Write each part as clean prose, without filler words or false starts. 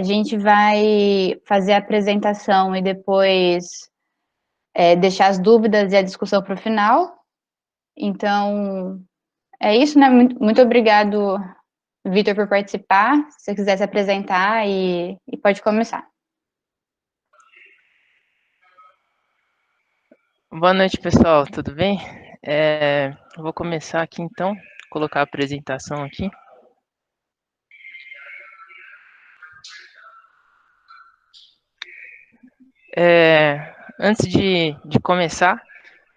A gente vai fazer a apresentação e depois deixar as dúvidas e a discussão para o final. Então, é isso, né? Muito obrigado, Vitor, por participar. Se você quiser se apresentar e pode começar. Boa noite, pessoal, tudo bem? Eu vou começar aqui então, colocar a apresentação aqui. Antes de começar,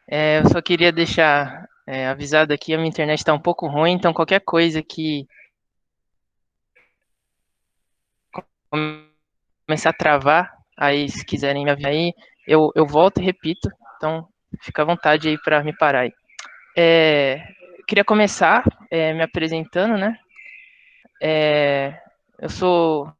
eu só queria deixar avisado aqui, a minha internet está um pouco ruim, então qualquer coisa que começar a travar, aí se quiserem me avisar aí, eu volto e repito, então fica à vontade aí para me parar aí. Queria começar me apresentando, né? Eu sou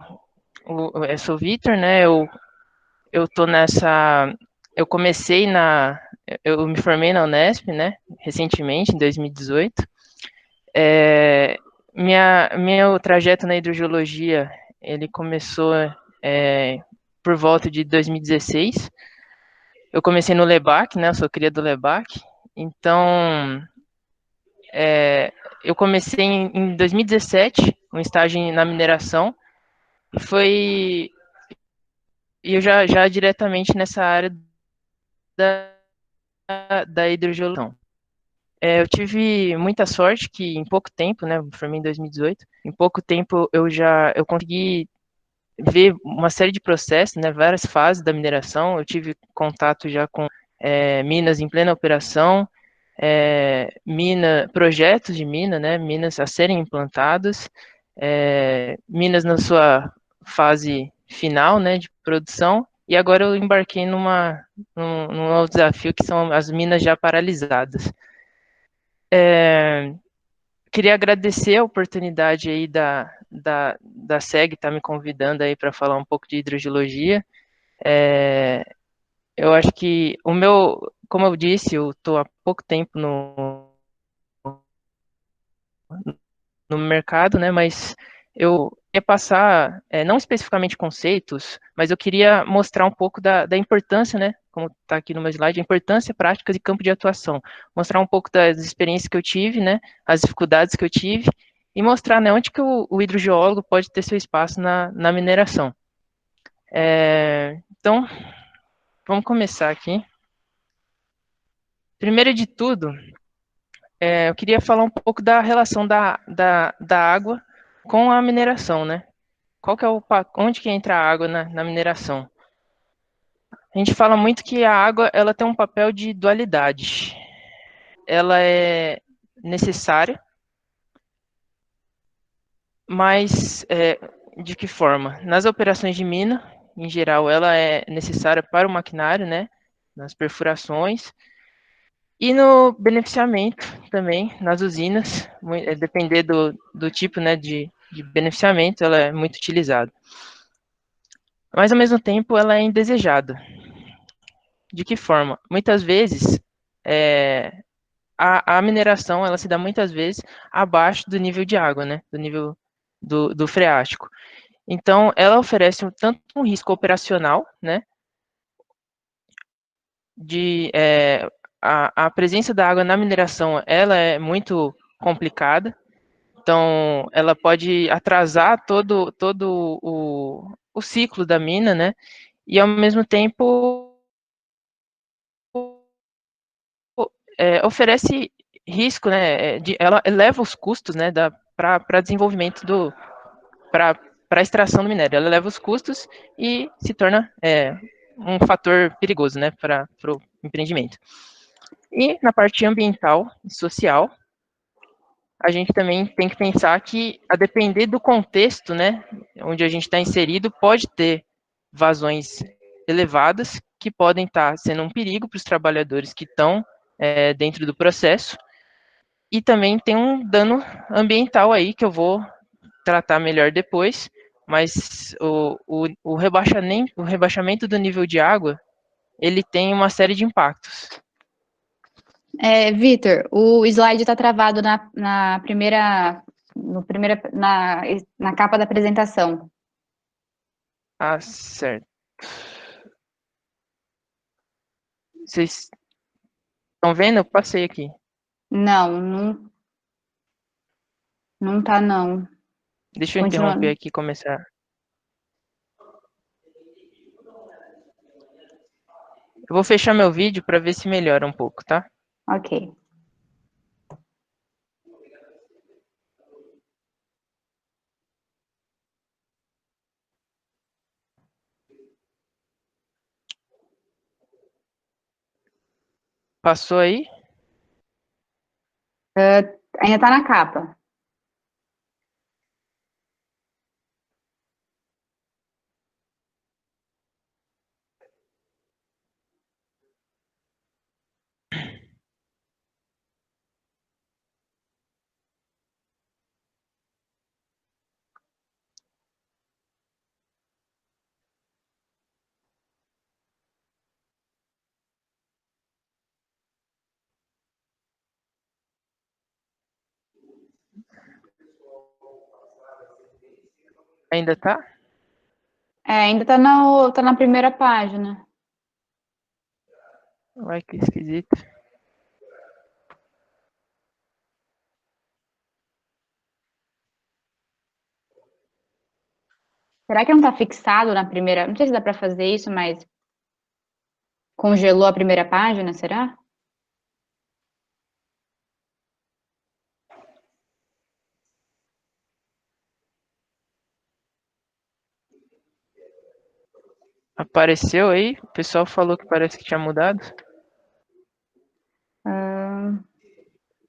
o Vitor, né? Eu tô nessa. Eu comecei na. Eu me formei na Unesp, né? Recentemente, em 2018. Meu trajeto na hidrogeologia, ele começou por volta de 2016. Eu comecei no LEBAC, né? Eu sou cria do LEBAC. Então, eu comecei em 2017, um estágio na mineração. E foi. E eu já diretamente nessa área da hidrogeologia. Eu tive muita sorte que em pouco tempo, né, formei em 2018, em pouco tempo eu consegui ver uma série de processos, né, várias fases da mineração. Eu tive contato já com minas em plena operação, projetos de mina, né, minas a serem implantadas, minas na sua fase final, né, de produção. E agora eu embarquei num novo desafio, que são as minas já paralisadas. Queria agradecer a oportunidade aí da SEG estar me convidando aí para falar um pouco de hidrogeologia. Eu acho que como eu disse, eu estou há pouco tempo no mercado, né? Mas eu ia passar, não especificamente conceitos, mas eu queria mostrar um pouco da importância, né? Como está aqui no meu slide, a importância, práticas e campo de atuação. Mostrar um pouco das experiências que eu tive, né? As dificuldades que eu tive e mostrar, né, onde que o hidrogeólogo pode ter seu espaço na mineração. Então, vamos começar aqui. Primeiro de tudo, eu queria falar um pouco da relação da água com a mineração, né? Qual que é onde que entra a água na mineração? A gente fala muito que a água ela tem um papel de dualidade. Ela é necessária, mas de que forma? Nas operações de mina, em geral, ela é necessária para o maquinário, né? Nas perfurações. E no beneficiamento também, nas usinas, depender do tipo, né, de beneficiamento, ela é muito utilizada. Mas, ao mesmo tempo, ela é indesejada. De que forma? Muitas vezes, a mineração, ela se dá muitas vezes abaixo do nível de água, né, do nível do freático. Então, ela oferece tanto um risco operacional, né, a presença da água na mineração, ela é muito complicada. Então, ela pode atrasar todo o ciclo da mina, né? E, ao mesmo tempo, oferece risco, né? Ela eleva os custos, né? Para desenvolvimento para a extração do minério. Ela eleva os custos e se torna um fator perigoso, né? Para o empreendimento. E na parte ambiental e social, a gente também tem que pensar que, a depender do contexto, né, onde a gente está inserido, pode ter vazões elevadas que podem estar sendo um perigo para os trabalhadores que estão dentro do processo, e também tem um dano ambiental aí que eu vou tratar melhor depois, mas o rebaixamento do nível de água, ele tem uma série de impactos. Vitor, o slide está travado na capa da apresentação. Ah, certo. Vocês estão vendo? Eu passei aqui. Não, não, não tá não. Deixa eu interromper Continuando. aqui e começar. Eu vou fechar meu vídeo para ver se melhora um pouco, tá? Ok. Passou aí? Ainda tá na capa. Ainda tá? Ainda tá na primeira página. Ué, que esquisito. Será que não tá fixado na primeira? Não sei se dá pra fazer isso, mas congelou a primeira página, será? Apareceu aí? O pessoal falou que parece que tinha mudado.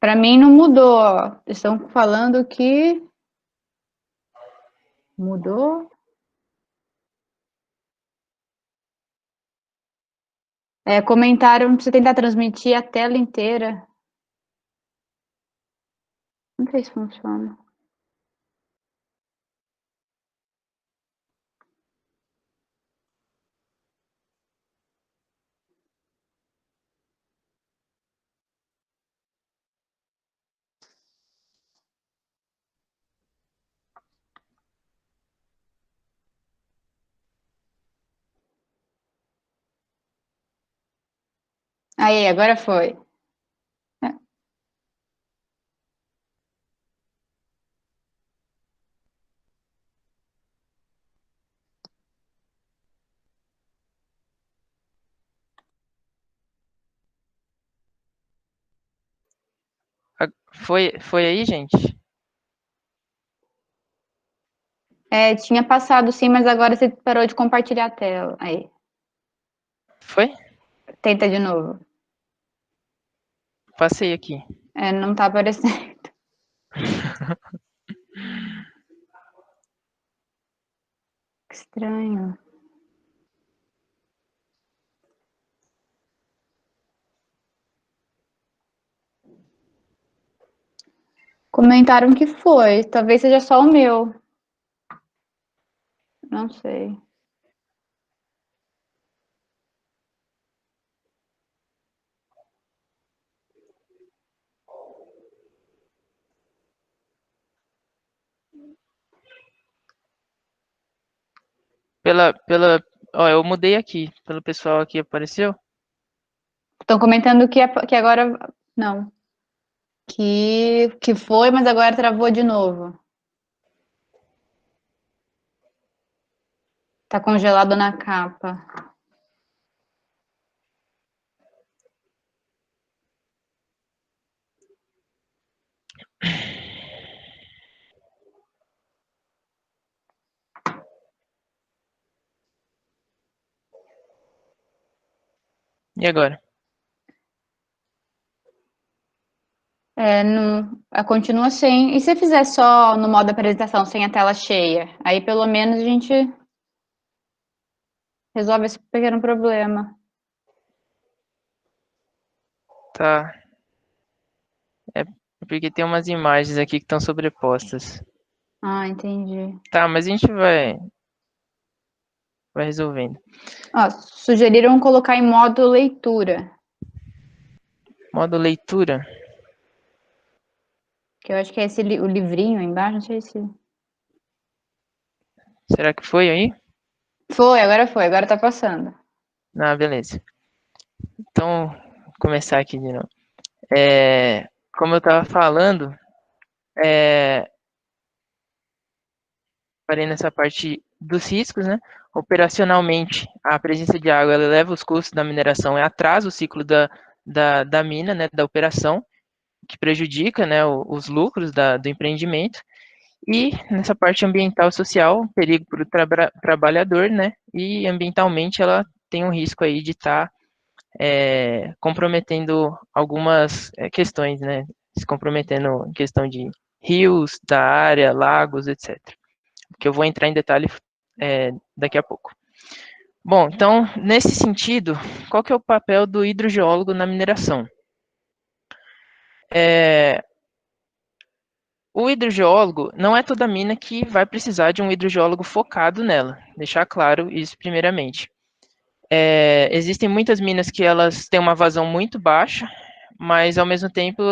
Pra mim não mudou, ó. Estão falando que mudou. Comentaram pra você tentar transmitir a tela inteira. Não sei se funciona. Aí, agora foi. Foi aí, gente? Tinha passado sim, mas agora você parou de compartilhar a tela. Aí, Foi? tenta de novo. Passei aqui. Não tá aparecendo. Que estranho. Comentaram que foi. Talvez seja só o meu. Não sei. Ó, eu mudei aqui. Pelo pessoal aqui apareceu? Estão comentando que agora. Não. Que foi, mas agora travou de novo. Tá congelado na capa. E agora? Não, continua sem. E se fizer só no modo apresentação, sem a tela cheia? Aí pelo menos a gente resolve esse pequeno problema. Tá. É porque tem umas imagens aqui que estão sobrepostas. Ah, entendi. Tá, mas a gente vai resolvendo. Ó, sugeriram colocar em modo leitura, Modo leitura. que eu acho que é o livrinho aí embaixo, não sei se. Será que foi aí? Agora tá passando. Ah, beleza. Então, vou começar aqui de novo. Como eu estava falando, parei nessa parte dos riscos, né? Operacionalmente, a presença de água ela eleva os custos da mineração e atrasa o ciclo da mina, né, da operação, que prejudica, né, os lucros do empreendimento. E nessa parte ambiental e social, perigo para o trabalhador, né? E ambientalmente ela tem um risco aí de estar comprometendo algumas questões, né? Se comprometendo em questão de rios, da área, lagos, etc. Que eu vou entrar em detalhe daqui a pouco. Bom, então, nesse sentido, qual que é o papel do hidrogeólogo na mineração? O hidrogeólogo não é toda mina que vai precisar de um hidrogeólogo focado nela, deixar claro isso primeiramente. Existem muitas minas que elas têm uma vazão muito baixa, mas ao mesmo tempo,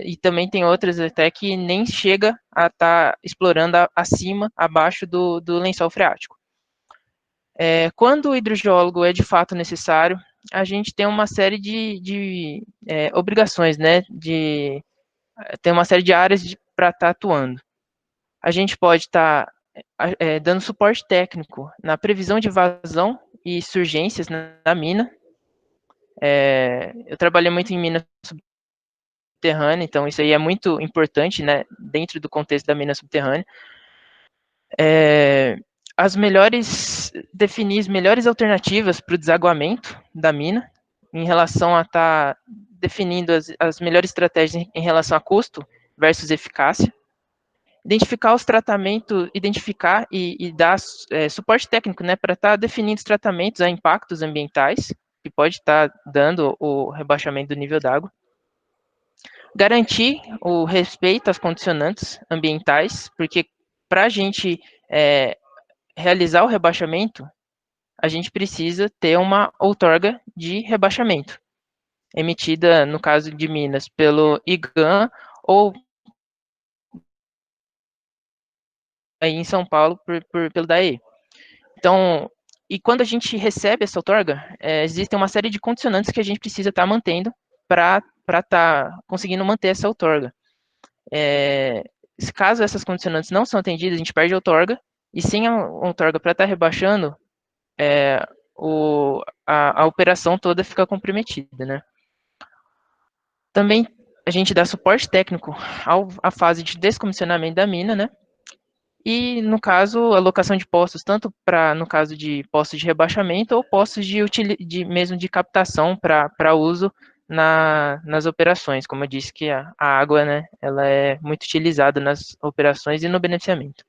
e também tem outras até que nem chega a estar explorando acima, abaixo do lençol freático. Quando o hidrogeólogo é de fato necessário, a gente tem uma série de obrigações, né? Tem uma série de áreas para estar atuando. A gente pode estar dando suporte técnico na previsão de vazão e surgências na mina. Eu trabalhei muito em mina subterrânea, então isso aí é muito importante, né, dentro do contexto da mina subterrânea. Definir as melhores alternativas para o desaguamento da mina, em relação a estar definindo as melhores estratégias em relação a custo versus eficácia. Identificar os tratamentos, identificar e dar suporte técnico, né, para estar definindo os tratamentos a impactos ambientais, que pode estar dando o rebaixamento do nível d'água. Garantir o respeito às condicionantes ambientais, porque para a gente realizar o rebaixamento, a gente precisa ter uma outorga de rebaixamento, emitida, no caso de Minas, pelo IGAM ou aí em São Paulo pelo DAE. Então, e quando a gente recebe essa outorga, existem uma série de condicionantes que a gente precisa estar mantendo para estar conseguindo manter essa outorga. Caso essas condicionantes não são atendidas, a gente perde a outorga, e sem a outorga para estar rebaixando, a operação toda fica comprometida, né? Também a gente dá suporte técnico à fase de descomissionamento da mina, né? E, no caso, alocação de postos, tanto no caso de postos de rebaixamento ou postos mesmo de captação para uso nas operações. Como eu disse que a água, né, ela é muito utilizada nas operações e no beneficiamento.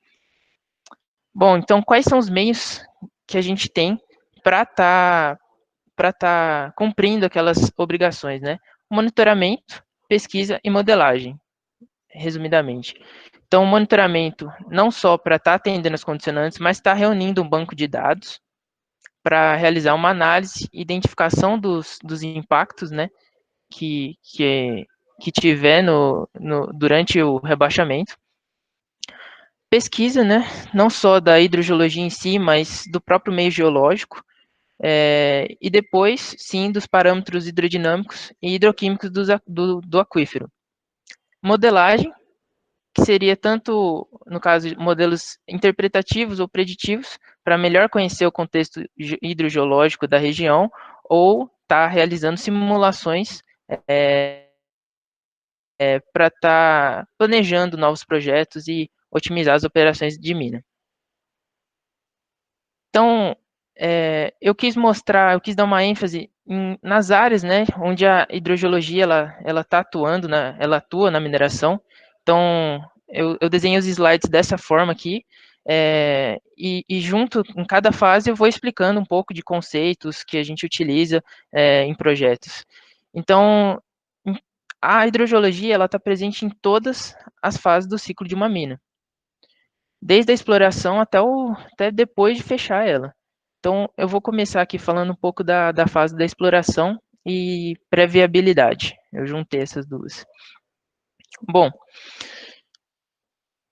Bom, então, quais são os meios que a gente tem para estar cumprindo aquelas obrigações, né? Monitoramento, pesquisa e modelagem, resumidamente. Então, o monitoramento não só para estar atendendo as condicionantes, mas estar reunindo um banco de dados para realizar uma análise, identificação dos impactos, né, que tiver durante o rebaixamento. Pesquisa, né, não só da hidrogeologia em si, mas do próprio meio geológico, e depois, sim, dos parâmetros hidrodinâmicos e hidroquímicos do aquífero. Modelagem, que seria tanto, no caso, modelos interpretativos ou preditivos, para melhor conhecer o contexto hidrogeológico da região, ou estar realizando simulações para estar planejando novos projetos e otimizar as operações de mina. Então, eu quis dar uma ênfase nas áreas, né, onde a hidrogeologia ela está atuando, ela atua na mineração. Então, eu desenhei os slides dessa forma aqui, e junto, em cada fase, eu vou explicando um pouco de conceitos que a gente utiliza em projetos. Então, a hidrogeologia ela está presente em todas as fases do ciclo de uma mina, desde a exploração até depois de fechar ela. Então, eu vou começar aqui falando um pouco da fase da exploração e pré-viabilidade. Eu juntei essas duas. Bom,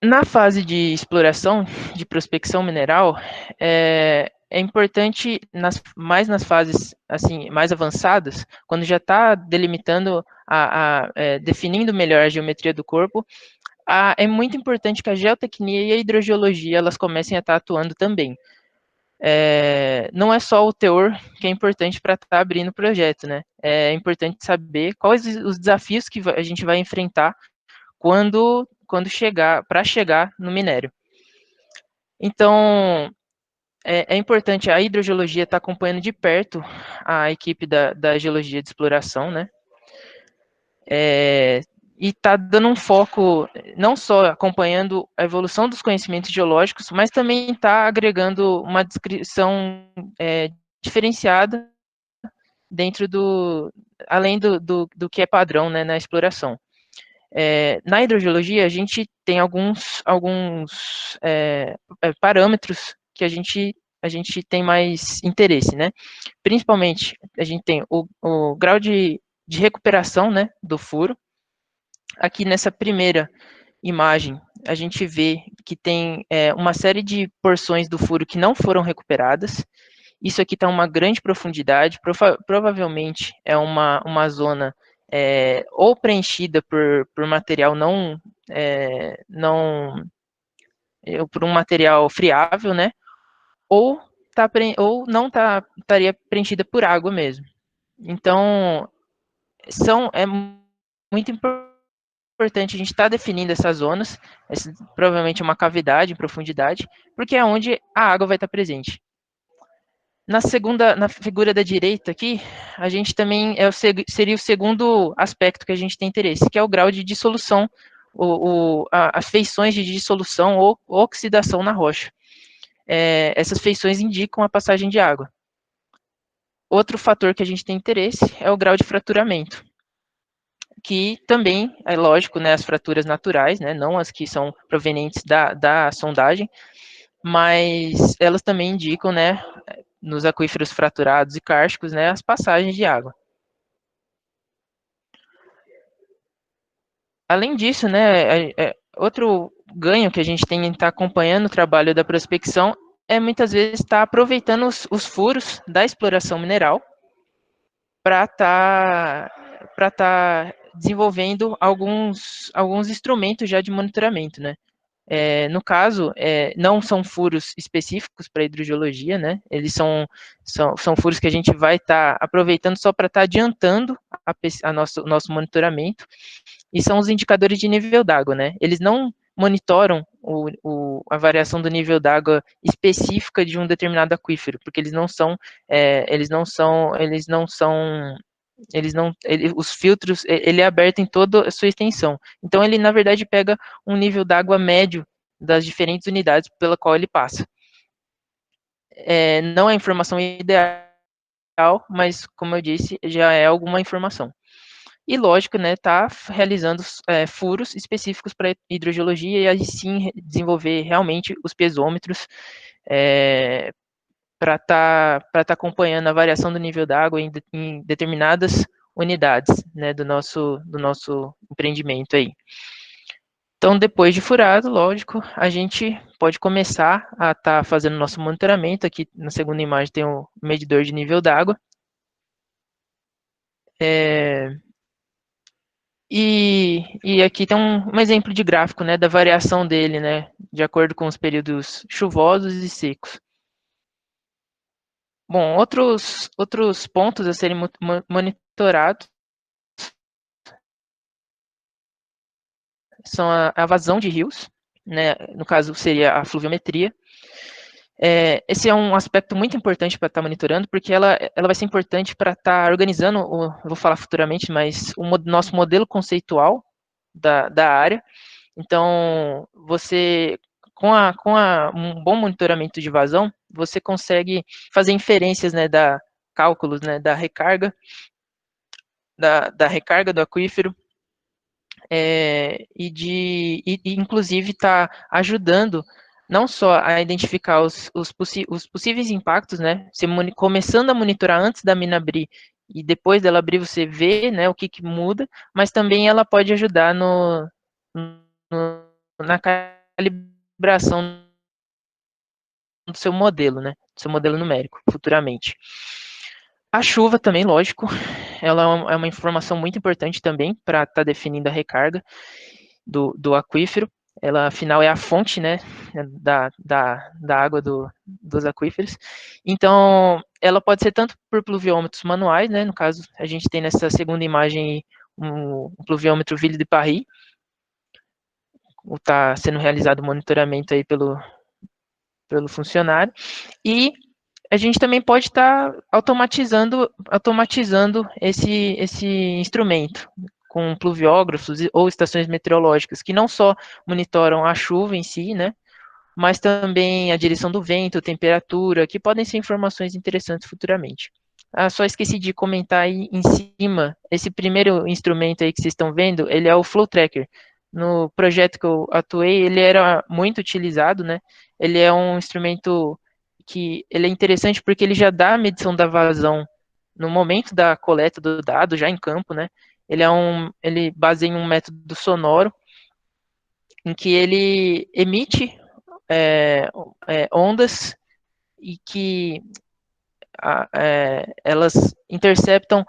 na fase de exploração, de prospecção mineral, é importante, mais nas fases assim mais avançadas, quando já está delimitando, definindo melhor a geometria do corpo, é muito importante que a geotecnia e a hidrogeologia elas comecem a estar atuando também. Não é só o teor que é importante para estar abrindo o projeto, né? É importante saber quais os desafios que a gente vai enfrentar quando chegar no minério. Então, é importante a hidrogeologia estar acompanhando de perto a equipe da geologia de exploração, né? E está dando um foco, não só acompanhando a evolução dos conhecimentos geológicos, mas também está agregando uma descrição diferenciada dentro além do que é padrão, né, na exploração. Na hidrogeologia, a gente tem alguns parâmetros que a gente tem mais interesse, né? Principalmente, a gente tem o grau de recuperação, né, do furo. Aqui nessa primeira imagem, a gente vê que tem uma série de porções do furo que não foram recuperadas. Isso aqui está uma grande profundidade, provavelmente é uma zona ou preenchida por material por um material friável, né? Ou, ou não estaria preenchida por água mesmo. Então, é muito importante a gente estar definindo essas zonas, provavelmente uma cavidade em profundidade, porque é onde a água vai estar presente. Na figura da direita aqui, a gente também seria o segundo aspecto que a gente tem interesse, que é o grau de dissolução, as feições de dissolução ou oxidação na rocha. Essas feições indicam a passagem de água. Outro fator que a gente tem interesse é o grau de fraturamento, que também, é lógico, né, as fraturas naturais, né, não as que são provenientes da sondagem, mas elas também indicam, né, nos aquíferos fraturados e kársticos, né, as passagens de água. Além disso, né, outro ganho que a gente tem em estar acompanhando o trabalho da prospecção é muitas vezes estar aproveitando os furos da exploração mineral para estar desenvolvendo alguns instrumentos já de monitoramento, né? No caso, não são furos específicos para hidrogeologia, né? Eles são furos que a gente vai estar aproveitando só para estar adiantando o nosso monitoramento, e são os indicadores de nível d'água, né? Eles não monitoram a variação do nível d'água específica de um determinado aquífero, porque os filtros, ele é aberto em toda a sua extensão. Então, ele, na verdade, pega um nível d'água médio das diferentes unidades pela qual ele passa. Não é informação ideal, mas, como eu disse, já é alguma informação. E, lógico, né, tá realizando furos específicos para hidrogeologia e aí sim desenvolver realmente os pesômetros para estar acompanhando a variação do nível d'água em determinadas unidades, né, do nosso empreendimento aí. Então, depois de furado, lógico, a gente pode começar a estar fazendo nosso monitoramento. Aqui na segunda imagem tem o medidor de nível d'água. E aqui tem um exemplo de gráfico, né, da variação dele, né, de acordo com os períodos chuvosos e secos. Bom, outros pontos a serem monitorados são a vazão de rios, né, no caso seria a fluviometria. Esse é um aspecto muito importante para estar monitorando, porque ela vai ser importante para estar organizando, eu vou falar futuramente, mas o nosso modelo conceitual da área. Então, você, com um bom monitoramento de vazão, você consegue fazer inferências, né, cálculos, né, da recarga, da recarga do aquífero, e inclusive está ajudando não só a identificar os possíveis impactos, né? Você começando a monitorar antes da mina abrir e depois dela abrir você vê, né, o que muda, mas também ela pode ajudar na calibração do seu modelo, né? Do seu modelo numérico, futuramente. A chuva também, lógico, ela é uma informação muito importante também para estar definindo a recarga do aquífero. Ela, afinal, é a fonte, né, da água dos aquíferos. Então, ela pode ser tanto por pluviômetros manuais, né, no caso, a gente tem nessa segunda imagem um pluviômetro Ville de Paris, está sendo realizado o monitoramento aí pelo funcionário, e a gente também pode estar automatizando esse instrumento com pluviógrafos ou estações meteorológicas que não só monitoram a chuva em si, né, mas também a direção do vento, temperatura, que podem ser informações interessantes futuramente. Só esqueci de comentar aí em cima, esse primeiro instrumento aí que vocês estão vendo, ele é o Flow Tracker. No projeto que eu atuei, ele era muito utilizado, né? Ele é um instrumento que ele é interessante porque ele já dá a medição da vazão no momento da coleta do dado, já em campo, né? Ele baseia em um método sonoro em que ele emite ondas e que elas interceptam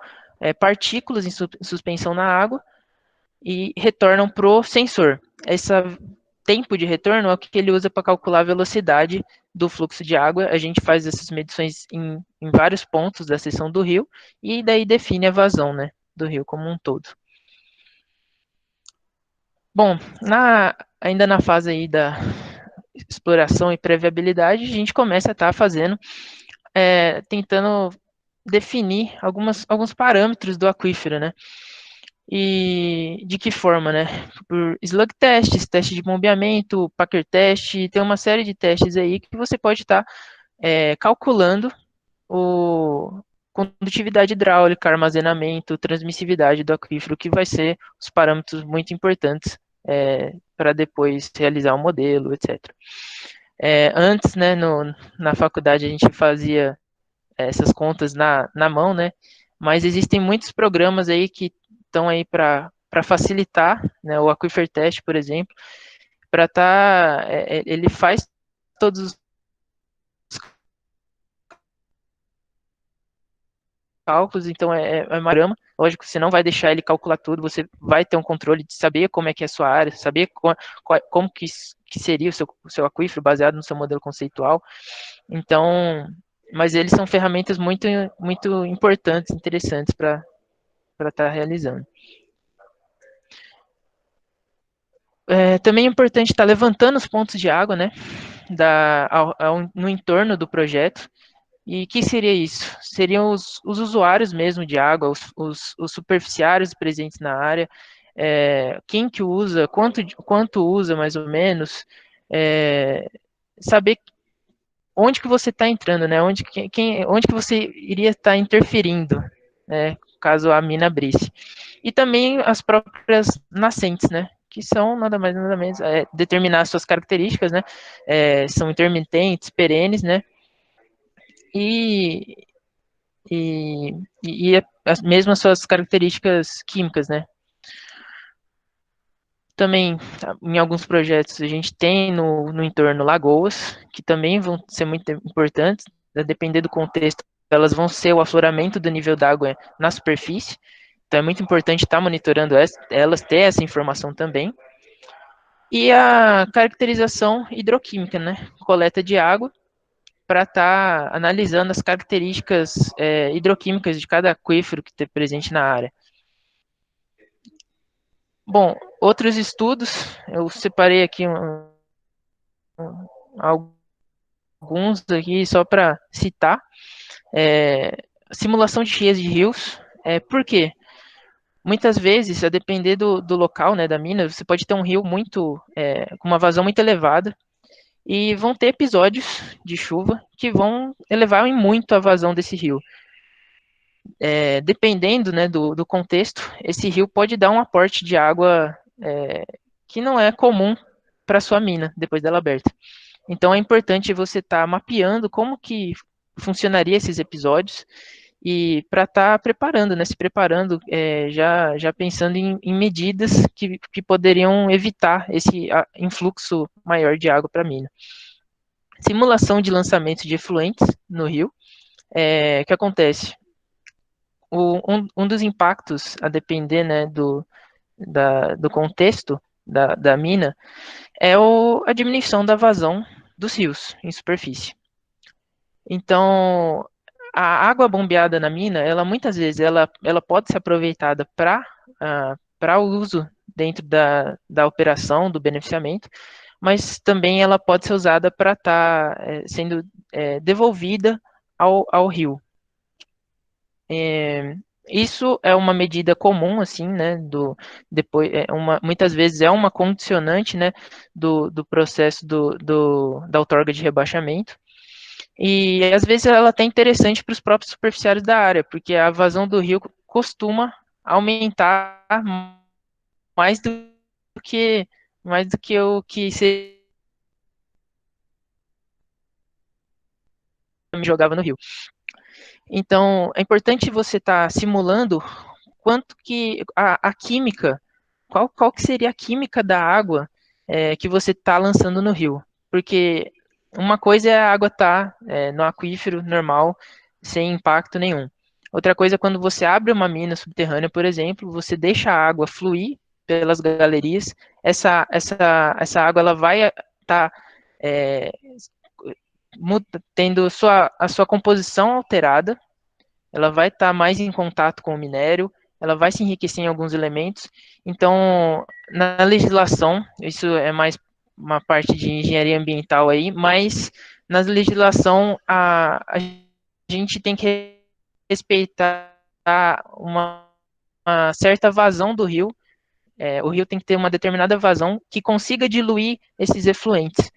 partículas em suspensão na água e retornam para o sensor. Esse tempo de retorno é o que ele usa para calcular a velocidade do fluxo de água. A gente faz essas medições em vários pontos da seção do rio e daí define a vazão, né, do rio como um todo. Bom, ainda na fase aí da exploração e previabilidade, a gente começa a estar fazendo, tentando definir alguns parâmetros do aquífero, né? E de que forma, né? Por slug tests, teste de bombeamento, Packer test, tem uma série de testes aí que você pode estar calculando o condutividade hidráulica, armazenamento, transmissividade do aquífero, que vai ser os parâmetros muito importantes para depois realizar o modelo, etc. Antes, né, na faculdade a gente fazia essas contas na mão, né? Mas existem muitos programas aí que estão aí para facilitar, né? O Aquifer Test, por exemplo, para ele faz todos os cálculos, então é uma grama. Lógico, você não vai deixar ele calcular tudo, você vai ter um controle de saber como é que é a sua área, saber como que seria o seu aquífero baseado no seu modelo conceitual. Então, mas eles são ferramentas muito, muito importantes, interessantes para estar realizando. Também é importante estar levantando os pontos de água, né, no entorno do projeto. E o que seria isso? Seriam os usuários mesmo de água, os superficiários presentes na área, quem que usa, quanto usa mais ou menos, saber onde que você está entrando, né? Onde que você iria estar interferindo, né? Caso a mina abrisse. E também as próprias nascentes, né? Que são nada mais nada menos determinar suas características, né? São intermitentes, perenes, né? E, as mesmas suas características químicas, né? Também, em alguns projetos, a gente tem no entorno lagoas, que também vão ser muito importantes, a depender do contexto, elas vão ser o afloramento do nível d'água na superfície, então é muito importante estar monitorando elas, ter essa informação também. E a caracterização hidroquímica, né? Coleta de água, para estar analisando as características hidroquímicas de cada aquífero que está presente na área. Bom, outros estudos, eu separei aqui alguns aqui só para citar. Simulação de cheias de rios. Por quê? Muitas vezes, a depender do local, né, da mina, você pode ter um rio com uma vazão muito elevada e vão ter episódios de chuva que vão elevar em muito a vazão desse rio. Dependendo, né, do contexto, esse rio pode dar um aporte de água que não é comum para sua mina depois dela aberta. Então é importante você estar mapeando como que funcionaria esses episódios e para estar preparando, né, se preparando, já pensando em medidas que poderiam evitar esse influxo maior de água para a mina. simulação de lançamento de efluentes no rio. O que acontece? Um dos impactos, a depender, né, do contexto da mina, é a diminuição da vazão dos rios em superfície. Então, a água bombeada na mina, ela muitas vezes ela pode ser aproveitada para o uso dentro da operação, do beneficiamento, mas também ela pode ser usada para estar sendo devolvida ao rio. Isso é uma medida comum, assim, né, depois, muitas vezes é uma condicionante, né, do processo da outorga de rebaixamento, e às vezes ela é até interessante para os próprios superficiários da área, porque a vazão do rio costuma aumentar mais do que, mais do que o que se jogava no rio. Então, é importante você estar simulando quanto que a química, qual que seria a química da água que você está lançando no rio. Porque uma coisa é a água estar no aquífero normal, sem impacto nenhum. Outra coisa é quando você abre uma mina subterrânea, por exemplo, você deixa a água fluir pelas galerias, essa água ela vai estar tendo a sua composição alterada, ela vai estar mais em contato com o minério, ela vai se enriquecer em alguns elementos. Então, na legislação, isso é mais uma parte de engenharia ambiental aí, mas na legislação a gente tem que respeitar uma certa vazão do rio. O rio tem que ter uma determinada vazão que consiga diluir esses efluentes.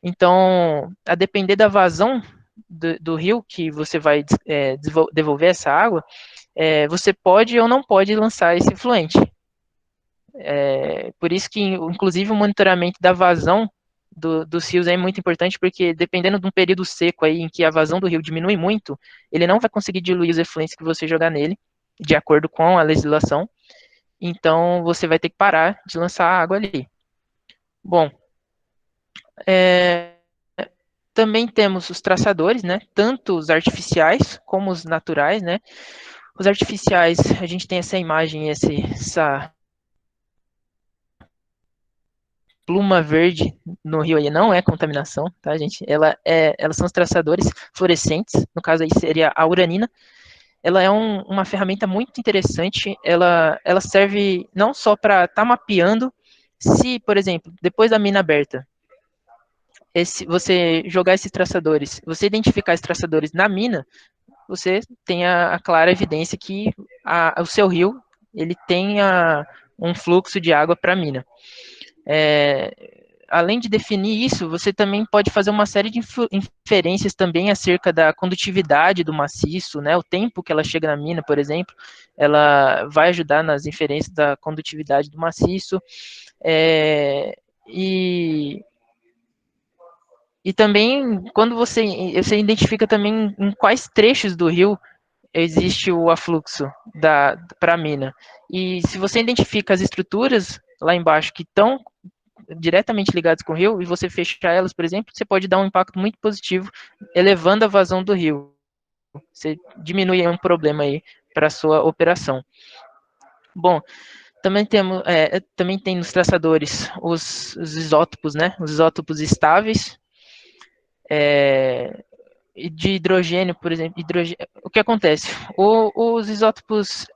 Então, a depender da vazão do rio que você vai devolver essa água, você pode ou não pode lançar esse efluente. Por isso que, inclusive, o monitoramento da vazão dos rios é muito importante, porque dependendo de um período seco aí em que a vazão do rio diminui muito, ele não vai conseguir diluir os efluentes que você jogar nele, de acordo com a legislação. Então, você vai ter que parar de lançar água ali. Bom, também temos os traçadores, né? Tanto os artificiais como os naturais, né? Os artificiais, a gente tem essa imagem, essa pluma verde no rio aí não é contaminação, tá, gente? Elas são os traçadores fluorescentes, no caso aí seria a uranina. Ela é uma ferramenta muito interessante, ela serve não só para estar mapeando, se, por exemplo, depois da mina aberta, você jogar esses traçadores, você identificar esses traçadores na mina, você tem a clara evidência que o seu rio ele tem um fluxo de água para a mina. Além de definir isso, você também pode fazer uma série de inferências também acerca da condutividade do maciço, né? O tempo que ela chega na mina, por exemplo, ela vai ajudar nas inferências da condutividade do maciço. E também, quando você identifica também em quais trechos do rio existe o afluxo para a mina. E se você identifica as estruturas lá embaixo que estão diretamente ligadas com o rio e você fechar elas, por exemplo, você pode dar um impacto muito positivo, elevando a vazão do rio. Você diminui um problema aí para a sua operação. Bom, também tem nos traçadores os isótopos, né? Os isótopos estáveis, de hidrogênio, por exemplo. O que acontece? Os isótopos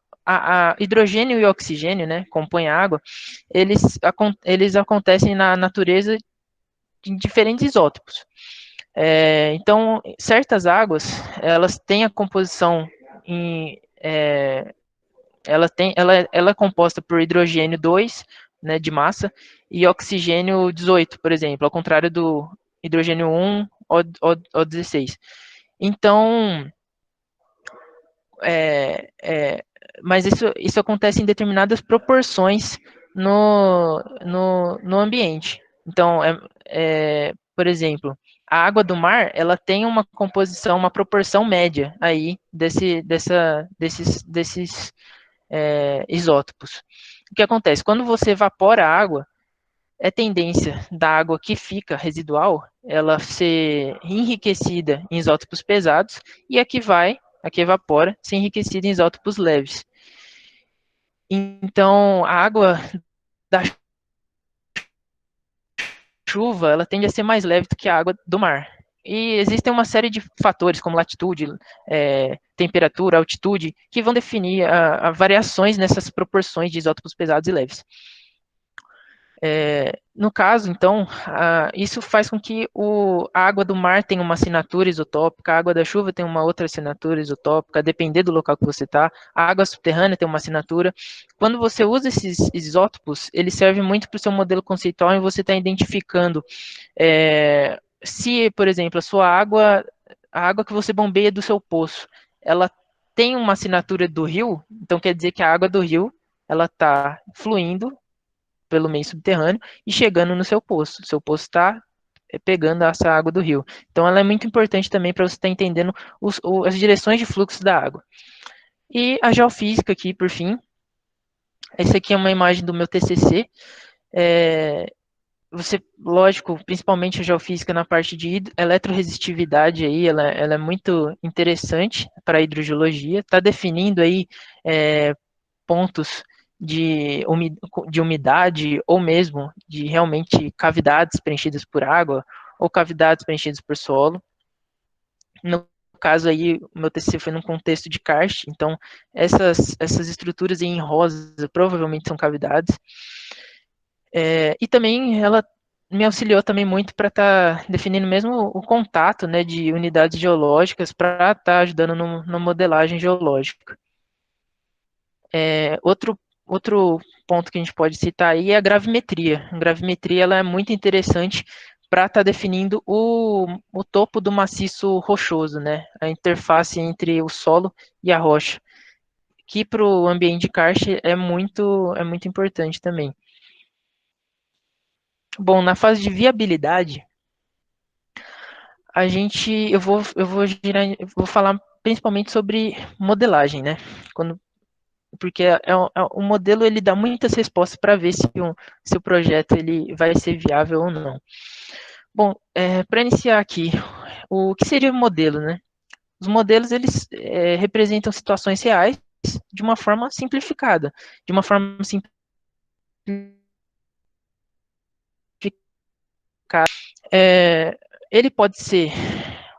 hidrogênio e oxigênio, né, compõem a água, eles acontecem na natureza em diferentes isótopos. Então, certas águas, elas têm a composição ela é composta por hidrogênio 2, né, de massa, e oxigênio 18, por exemplo, ao contrário do hidrogênio 1 ou 16. Então, mas isso acontece em determinadas proporções no ambiente. Então, por exemplo, a água do mar, ela tem uma composição, uma proporção média aí desses isótopos. O que acontece? Quando você evapora a água, é tendência da água que fica residual, ela ser enriquecida em isótopos pesados, e a que evapora, ser enriquecida em isótopos leves. Então, a água da chuva, ela tende a ser mais leve do que a água do mar. E existem uma série de fatores, como latitude, temperatura, altitude, que vão definir a variações nessas proporções de isótopos pesados e leves. No caso, então, isso faz com que a água do mar tenha uma assinatura isotópica, a água da chuva tem uma outra assinatura isotópica, depender do local que você está, a água subterrânea tem uma assinatura. Quando você usa esses isótopos, ele serve muito para o seu modelo conceitual e você está identificando se, por exemplo, a água que você bombeia do seu poço, ela tem uma assinatura do rio, então quer dizer que a água do rio ela está fluindo pelo meio subterrâneo e chegando no seu poço. O seu poço está pegando essa água do rio. Então, ela é muito importante também para você estar entendendo as direções de fluxo da água. E a geofísica aqui, por fim. Essa aqui é uma imagem do meu TCC. Você, lógico, principalmente a geofísica na parte de eletroresistividade aí, ela é muito interessante para a hidrogeologia. Está definindo aí pontos de umidade ou mesmo de realmente cavidades preenchidas por água ou cavidades preenchidas por solo. No caso aí, o meu TCC foi num contexto de karst, então essas estruturas em rosa provavelmente são cavidades. E também ela me auxiliou também muito para estar definindo mesmo o contato, né, de unidades geológicas para estar ajudando na modelagem geológica. Outro ponto que a gente pode citar aí é a gravimetria. A gravimetria ela é muito interessante para estar definindo o topo do maciço rochoso, né? A interface entre o solo e a rocha, que para o ambiente de karst é muito importante também. Bom, na fase de viabilidade, eu vou falar principalmente sobre modelagem, né? Porque o modelo ele dá muitas respostas para ver se o projeto ele vai ser viável ou não. Bom, para iniciar aqui, o que seria o modelo, né? Os modelos eles representam situações reais de uma forma simplificada, de uma forma simplificada. Ele pode ser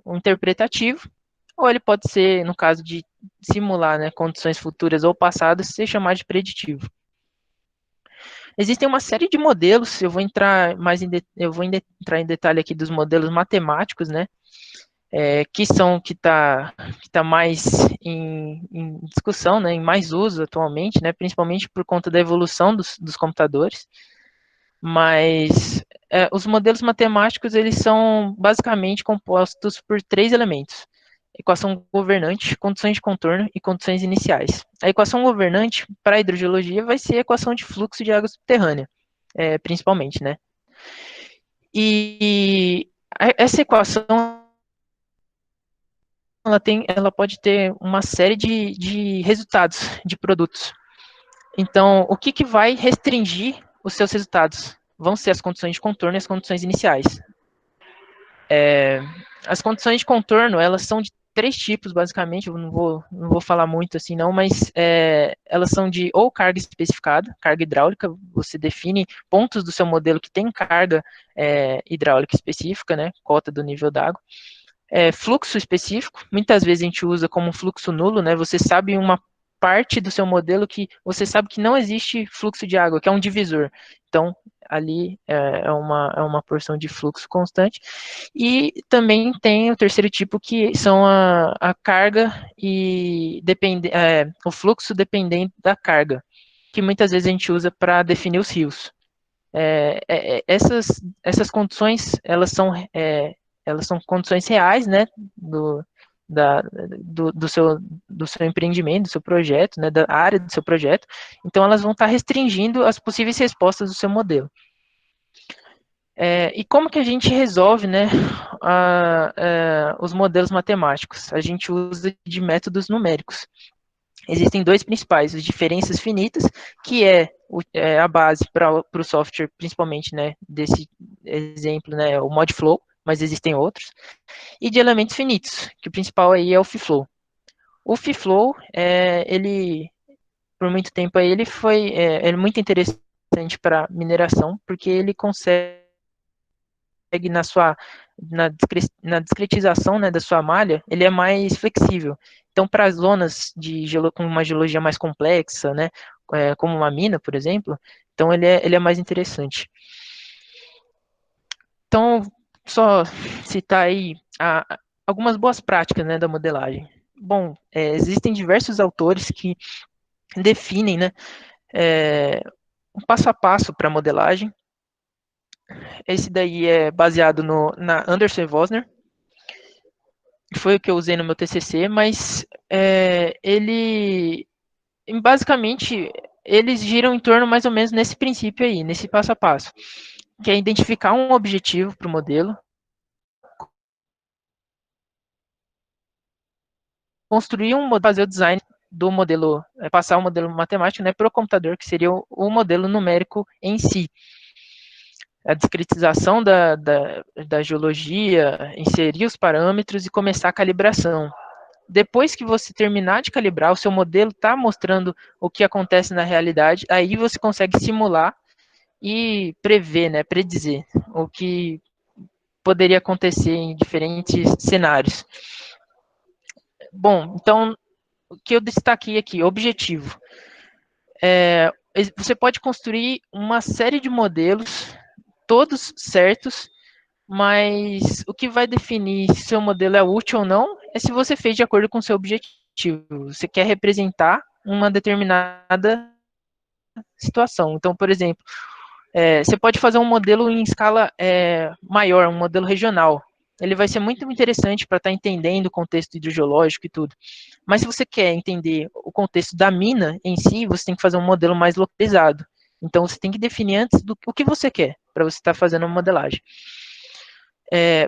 um interpretativo, ou ele pode ser, no caso de simular, né, condições futuras ou passadas, ser chamado de preditivo. Existem uma série de modelos, eu vou entrar entrar em detalhe aqui dos modelos matemáticos, né, que tá mais em discussão, né, em mais uso atualmente, né, principalmente por conta da evolução dos computadores. Mas os modelos matemáticos eles são basicamente compostos por 3 elementos: equação governante, condições de contorno e condições iniciais. A equação governante, para a hidrogeologia, vai ser a equação de fluxo de água subterrânea, principalmente, né? E essa equação ela pode ter uma série de resultados, de produtos. Então, o que vai restringir os seus resultados? Vão ser as condições de contorno e as condições iniciais. As condições de contorno, elas são de 3 tipos, basicamente, eu não vou falar muito assim não, mas elas são de ou carga especificada, carga hidráulica, você define pontos do seu modelo que tem carga hidráulica específica, né, cota do nível d'água. Fluxo específico, muitas vezes a gente usa como fluxo nulo, né, você sabe uma parte do seu modelo que você sabe que não existe fluxo de água, que é um divisor. Então, ali é uma porção de fluxo constante. E também tem o terceiro tipo, que são a carga e o fluxo dependente da carga, que muitas vezes a gente usa para definir os rios. Essas condições, elas são condições reais, né, do seu empreendimento, do seu projeto, né, da área do seu projeto. Então, elas vão estar restringindo as possíveis respostas do seu modelo. E como que a gente resolve, né, os modelos matemáticos? A gente usa de métodos numéricos. existem dois principais, as diferenças finitas, que é a base para o software, principalmente, né, desse exemplo, né, o ModFlow, mas existem outros, e de elementos finitos, que o principal aí é o FFlow. O FFlow, ele, por muito tempo aí, ele foi muito interessante para mineração, porque ele consegue na discretização, né, da sua malha, ele é mais flexível. Então, para zonas com uma geologia mais complexa, né, como uma mina, por exemplo, então ele é mais interessante. Então, só citar aí algumas boas práticas, né, da modelagem. Bom, existem diversos autores que definem, né, um passo a passo para a modelagem. Esse daí é baseado na Anderson e Vosner, que foi o que eu usei no meu TCC, mas basicamente, eles giram em torno mais ou menos nesse princípio aí, nesse passo a passo, que é identificar um objetivo para o modelo, construir um modelo, fazer o design do modelo, passar o modelo matemático, né, para o computador, que seria o modelo numérico em si. A discretização da geologia, inserir os parâmetros e começar a calibração. Depois que você terminar de calibrar, o seu modelo está mostrando o que acontece na realidade, aí você consegue simular e prever, né, predizer o que poderia acontecer em diferentes cenários. Bom, então, o que eu destaquei aqui, objetivo. Você pode construir uma série de modelos, todos certos, mas o que vai definir se seu modelo é útil ou não é se você fez de acordo com o seu objetivo. Você quer representar uma determinada situação. Então, por exemplo, você pode fazer um modelo em escala maior, um modelo regional. Ele vai ser muito interessante para estar entendendo o contexto hidrogeológico e tudo. Mas se você quer entender o contexto da mina em si, você tem que fazer um modelo mais localizado. Então, você tem que definir antes o que você quer para você estar fazendo uma modelagem.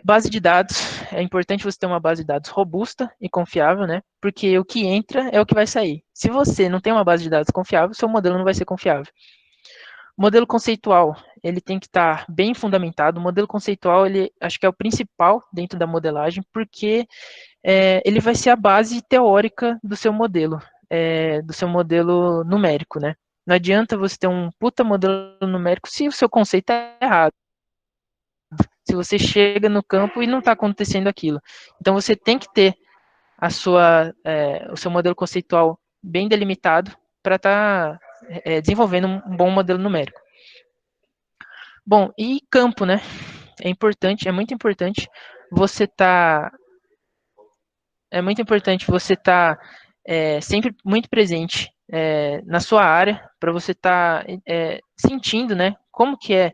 Base de dados, é importante você ter uma base de dados robusta e confiável, né? Porque o que entra é o que vai sair. Se você não tem uma base de dados confiável, seu modelo não vai ser confiável. Modelo conceitual, ele tem que estar bem fundamentado. O modelo conceitual, ele acho que é o principal dentro da modelagem, porque ele vai ser a base teórica do seu modelo numérico, né? Não adianta você ter um puta modelo numérico se o seu conceito é errado. Se você chega no campo e não está acontecendo aquilo. Então você tem que ter o seu modelo conceitual bem delimitado para estar desenvolvendo um bom modelo numérico. Bom, e campo, né? É muito importante você estar sempre muito presente na sua área para você estar sentindo, né, como que é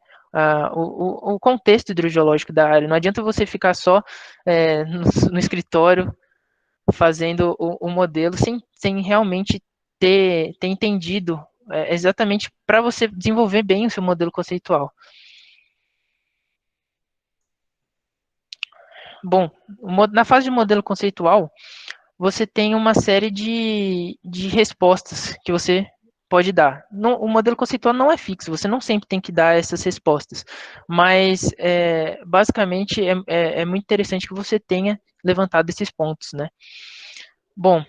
o contexto hidrogeológico da área. Não adianta você ficar só no escritório fazendo o modelo sem realmente ter entendido exatamente para você desenvolver bem o seu modelo conceitual. Bom, na fase de modelo conceitual, você tem uma série de respostas que você pode dar. O modelo conceitual não é fixo, você não sempre tem que dar essas respostas, mas basicamente é muito interessante que você tenha levantado esses pontos, né? Bom,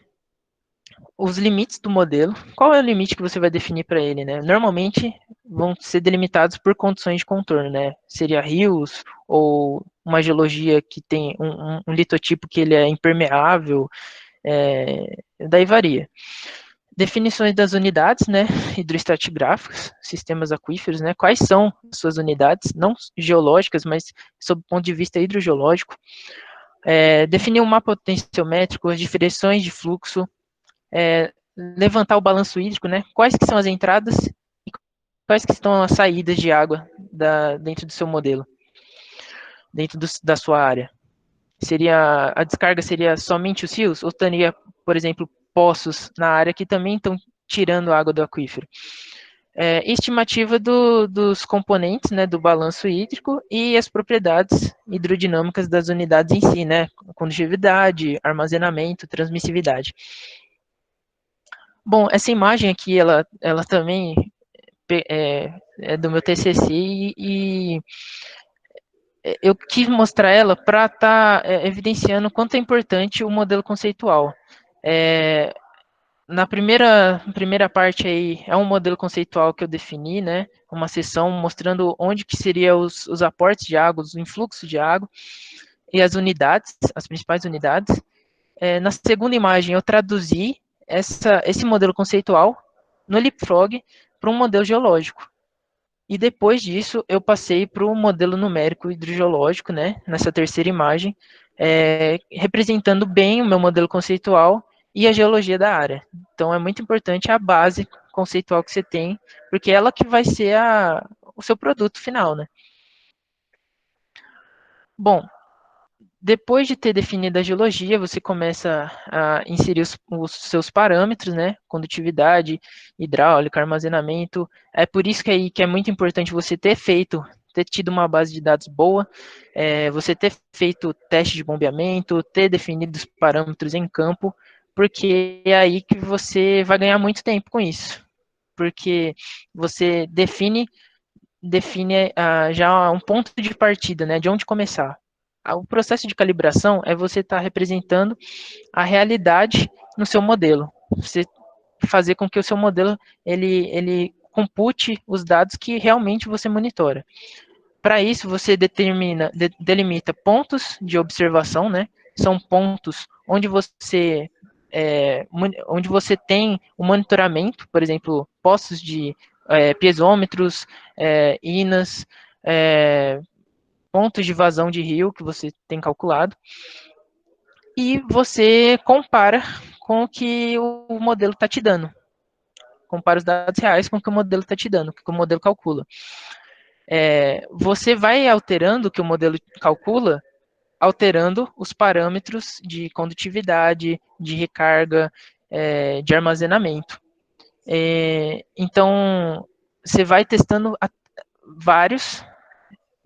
os limites do modelo, qual é o limite que você vai definir para ele, né? Normalmente vão ser delimitados por condições de contorno, né? Seria rios ou uma geologia que tem um litotipo que ele é impermeável, daí varia. Definições das unidades, né, hidroestratigráficas, sistemas aquíferos, né, quais são as suas unidades, não geológicas, mas sob o ponto de vista hidrogeológico. Definir um mapa potenciométrico, as direções de fluxo, levantar o balanço hídrico, né, quais que são as entradas e quais que estão as saídas de água dentro do seu modelo, dentro da sua área. A descarga seria somente os rios, ou teria, por exemplo, poços na área que também estão tirando água do aquífero. Estimativa dos componentes, né, do balanço hídrico e as propriedades hidrodinâmicas das unidades em si, né, condutividade, armazenamento, transmissividade. Bom, essa imagem aqui, ela também é do meu TCC e eu quis mostrar ela para estar evidenciando quanto é importante o modelo conceitual. Na primeira parte aí, é um modelo conceitual que eu defini, né? Uma seção mostrando onde que seriam os aportes de água, os influxos de água e as unidades, as principais unidades. Na segunda imagem, eu traduzi esse modelo conceitual no Leapfrog para um modelo geológico. E depois disso, eu passei para o modelo numérico hidrogeológico, né, nessa terceira imagem, representando bem o meu modelo conceitual e a geologia da área. Então, é muito importante a base conceitual que você tem, porque é ela que vai ser o seu produto final, né. Bom, depois de ter definido a geologia, você começa a inserir os seus parâmetros, né? Condutividade, hidráulica, armazenamento. É por isso que é muito importante você ter tido uma base de dados boa, você ter feito teste de bombeamento, ter definido os parâmetros em campo, porque é aí que você vai ganhar muito tempo com isso. Porque você define já um ponto de partida, né, de onde começar. O processo de calibração é você estar representando a realidade no seu modelo. Você fazer com que o seu modelo ele compute os dados que realmente você monitora. Para isso, você delimita pontos de observação, né? São pontos onde você tem o monitoramento, por exemplo, postos de piezômetros, INAs, pontos de vazão de rio que você tem calculado, e você compara com o que o modelo está te dando. Compara os dados reais com o que o modelo está te dando, o que o modelo calcula. Você vai alterando o que o modelo calcula, alterando os parâmetros de condutividade, de recarga, de armazenamento. Então, você vai testando vários,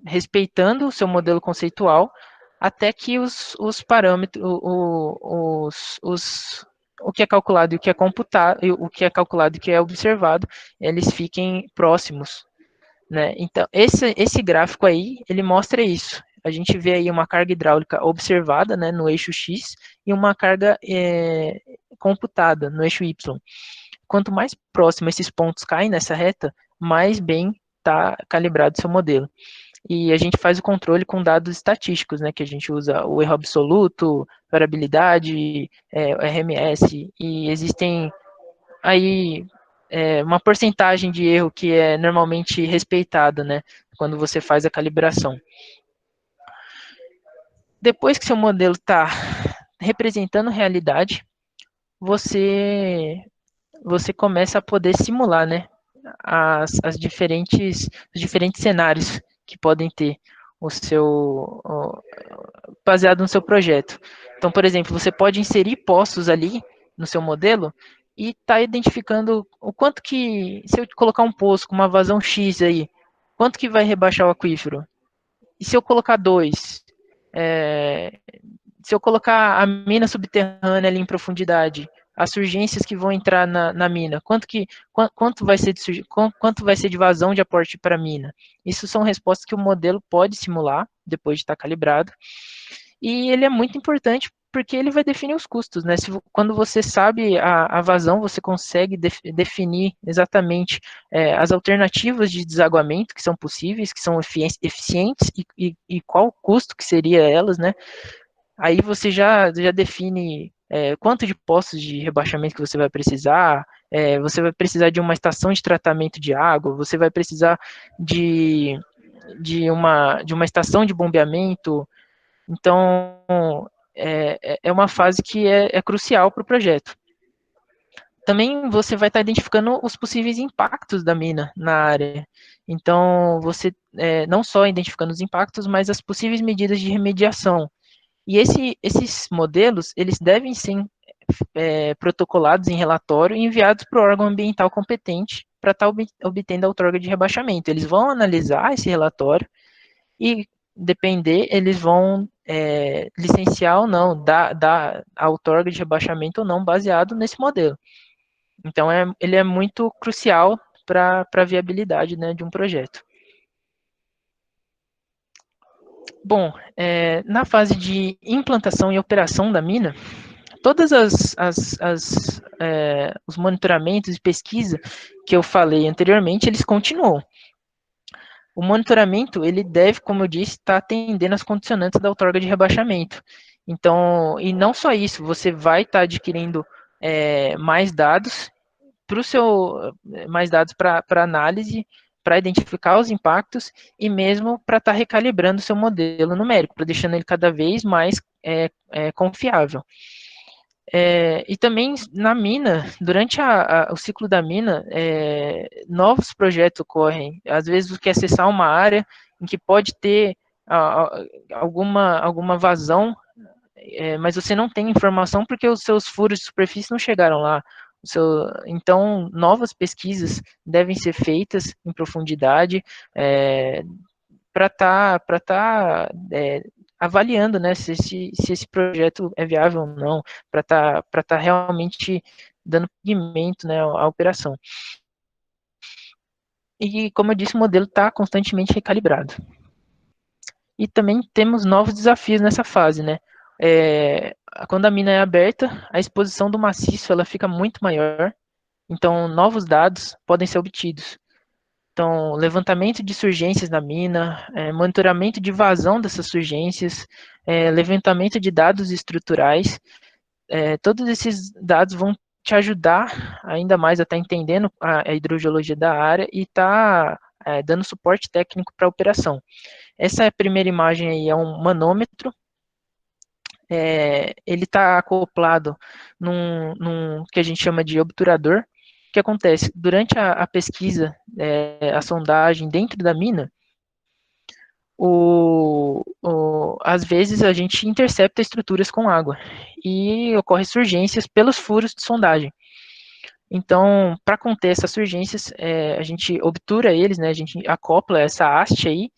respeitando o seu modelo conceitual, até que os parâmetros, o que é calculado e o que é computado, o que é calculado e o que é observado, eles fiquem próximos, né? Então, esse gráfico aí, ele mostra isso. A gente vê aí uma carga hidráulica observada, né, no eixo X e uma carga computada no eixo Y. Quanto mais próximo esses pontos caem nessa reta, mais bem está calibrado o seu modelo. E a gente faz o controle com dados estatísticos, né, que a gente usa o erro absoluto, variabilidade, RMS, e existem aí uma porcentagem de erro que é normalmente respeitada, né, quando você faz a calibração. Depois que seu modelo está representando realidade, você começa a poder simular, né, os diferentes cenários que podem ter baseado no seu projeto. Então, por exemplo, você pode inserir poços ali no seu modelo e está identificando o quanto que, se eu colocar um poço com uma vazão X aí, quanto que vai rebaixar o aquífero? E se eu colocar dois? Se eu colocar a mina subterrânea ali em profundidade, as surgências que vão entrar na mina, quanto vai ser de vazão de aporte para a mina? Isso são respostas que o modelo pode simular depois de estar calibrado. E ele é muito importante porque ele vai definir os custos, né? Quando você sabe a vazão, você consegue definir exatamente as alternativas de desaguamento que são possíveis, que são eficientes e qual o custo que seria elas, né? Aí você já define quanto de poços de rebaixamento que você vai precisar de uma estação de tratamento de água, você vai precisar de uma estação de bombeamento. Então, é uma fase que é crucial para o projeto. Também você vai estar identificando os possíveis impactos da mina na área. Então, você não só identificando os impactos, mas as possíveis medidas de remediação. E esses modelos, eles devem ser protocolados em relatório e enviados para o órgão ambiental competente para estar obtendo a outorga de rebaixamento. Eles vão analisar esse relatório e, depender, eles vão licenciar ou não, dar a outorga de rebaixamento ou não, baseado nesse modelo. Então, ele é muito crucial para a viabilidade, né, de um projeto. Bom, na fase de implantação e operação da mina, todas os monitoramentos e pesquisa que eu falei anteriormente, eles continuam. O monitoramento, ele deve, como eu disse, estar atendendo às condicionantes da outorga de rebaixamento. Então, e não só isso, você vai estar adquirindo mais dados para o seu, mais dados para análise, para identificar os impactos e mesmo para estar recalibrando o seu modelo numérico, para deixando ele cada vez mais confiável. E também na mina, durante o ciclo da mina, novos projetos ocorrem. Às vezes você quer acessar uma área em que pode ter alguma vazão, mas você não tem informação porque os seus furos de superfície não chegaram lá. Então, novas pesquisas devem ser feitas em profundidade, para avaliando, né, se esse projeto é viável ou não, para tá realmente dando seguimento, né, à operação. E, como eu disse, o modelo está constantemente recalibrado. E também temos novos desafios nessa fase, né? Quando a mina é aberta, a exposição do maciço ela fica muito maior, então novos dados podem ser obtidos. Então, levantamento de surgências na mina, monitoramento de vazão dessas surgências, levantamento de dados estruturais, todos esses dados vão te ajudar ainda mais a estar entendendo a hidrogeologia da área e estar dando suporte técnico para a operação. Essa primeira imagem aí é um manômetro, ele está acoplado num que a gente chama de obturador. O que acontece? Durante a pesquisa, a sondagem dentro da mina, às vezes a gente intercepta estruturas com água e ocorre surgências pelos furos de sondagem. Então, para conter essas surgências, a gente obtura eles, né, a gente acopla essa haste aí,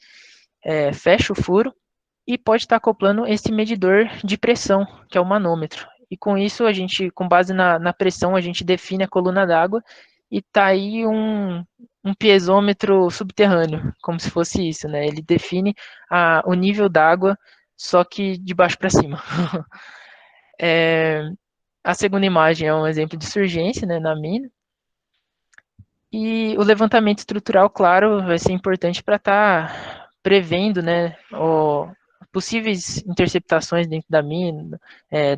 fecha o furo e pode estar acoplando esse medidor de pressão, que é o manômetro. E com isso, a gente, com base na pressão, a gente define a coluna d'água e tá aí um piezômetro subterrâneo, como se fosse isso, né? Ele define o nível d'água, só que de baixo para cima. A segunda imagem é um exemplo de surgência, né, na mina. E o levantamento estrutural, claro, vai ser importante para estar prevendo, né, possíveis interceptações dentro da mina,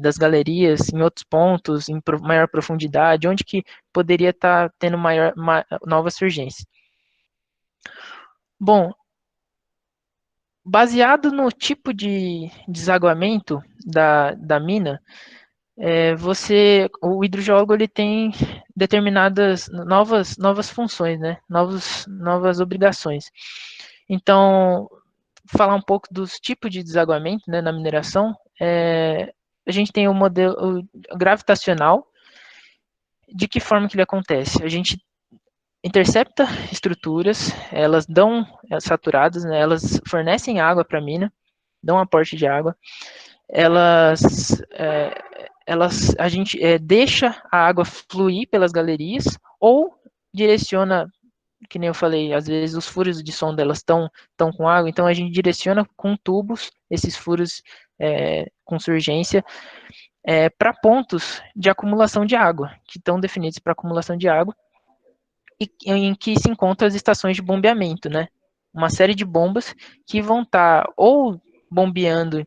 das galerias, em outros pontos, em maior profundidade, onde que poderia estar tendo nova surgência. Bom, baseado no tipo de desaguamento da mina, o hidrogeólogo ele tem determinadas novas funções, né? Novas obrigações. Então, falar um pouco dos tipos de desaguamento, né, na mineração, a gente tem o modelo gravitacional. De que forma que ele acontece? A gente intercepta estruturas, elas dão saturadas, né, elas fornecem água para a mina, dão um aporte de água, a gente deixa a água fluir pelas galerias ou direciona, que nem eu falei, às vezes os furos de sonda elas estão com água, então a gente direciona com tubos esses furos com surgência para pontos de acumulação de água, que estão definidos para acumulação de água, e em que se encontram as estações de bombeamento, né? Uma série de bombas que vão estar ou bombeando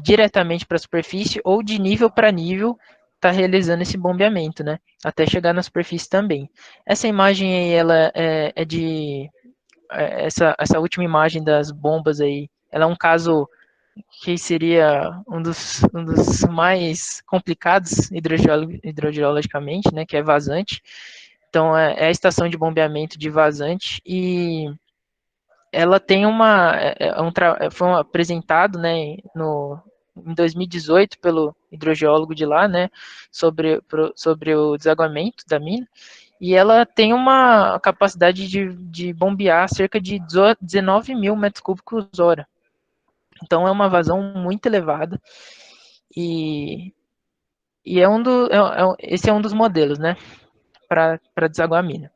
diretamente para a superfície ou de nível para nível está realizando esse bombeamento, né? Até chegar na superfície também. Essa imagem aí, ela essa última imagem das bombas aí, ela é um caso que seria um dos mais complicados hidrogeologicamente, né? Que é vazante. Então, é a estação de bombeamento de vazante e ela tem foi apresentado, né, em 2018 pelo hidrogeólogo de lá, né, sobre o desaguamento da mina, e ela tem uma capacidade de bombear cerca de 19 mil metros cúbicos hora. Então, é uma vazão muito elevada e esse é um dos modelos, né. para desaguar a mina.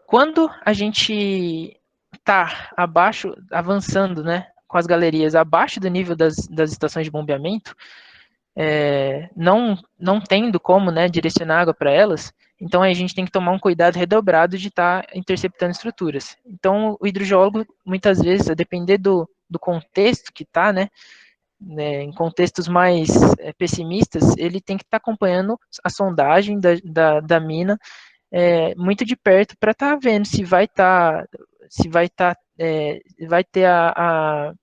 Quando a gente está abaixo, avançando, né, com as galerias abaixo do nível das estações de bombeamento, não tendo como, né, direcionar água para elas, então a gente tem que tomar um cuidado redobrado de estar interceptando estruturas. Então o hidrogeólogo, muitas vezes, a depender do contexto que está, né, em contextos mais pessimistas, ele tem que estar acompanhando a sondagem da mina muito de perto para estar vendo se vai vai ter a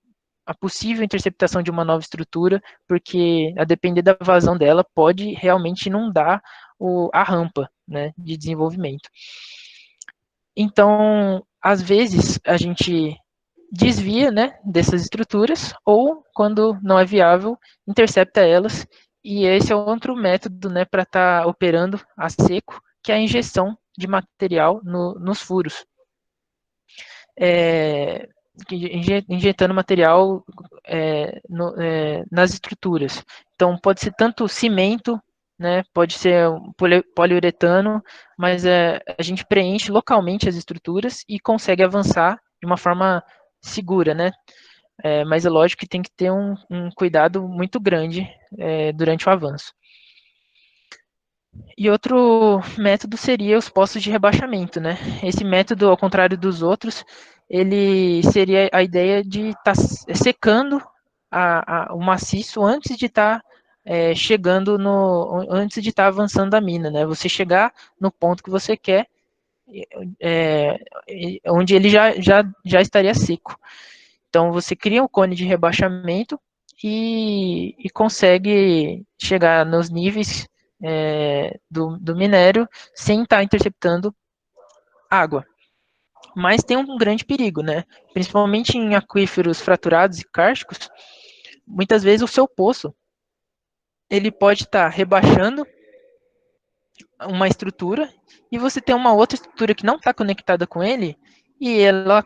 possível interceptação de uma nova estrutura, porque a depender da vazão dela pode realmente inundar a rampa, né, de desenvolvimento. Então, às vezes a gente desvia, né, dessas estruturas, ou quando não é viável, intercepta elas, e esse é outro método, né, para estar operando a seco, que é a injeção de material nos furos. Injetando material nas estruturas. Então, pode ser tanto cimento, né, pode ser poliuretano, mas a gente preenche localmente as estruturas e consegue avançar de uma forma segura, né? Mas é lógico que tem que ter um cuidado muito grande durante o avanço. E outro método seria os postos de rebaixamento, né? Esse método, ao contrário dos outros, ele seria a ideia de estar secando o maciço antes de estar chegando antes de estar avançando a mina, né? Você chegar no ponto que você quer, onde ele já estaria seco. Então você cria um cone de rebaixamento e consegue chegar nos níveis do minério sem estar interceptando água. Mas tem um grande perigo, né? Principalmente em aquíferos fraturados e kársticos, muitas vezes o seu poço ele pode estar rebaixando uma estrutura e você tem uma outra estrutura que não está conectada com ele e ela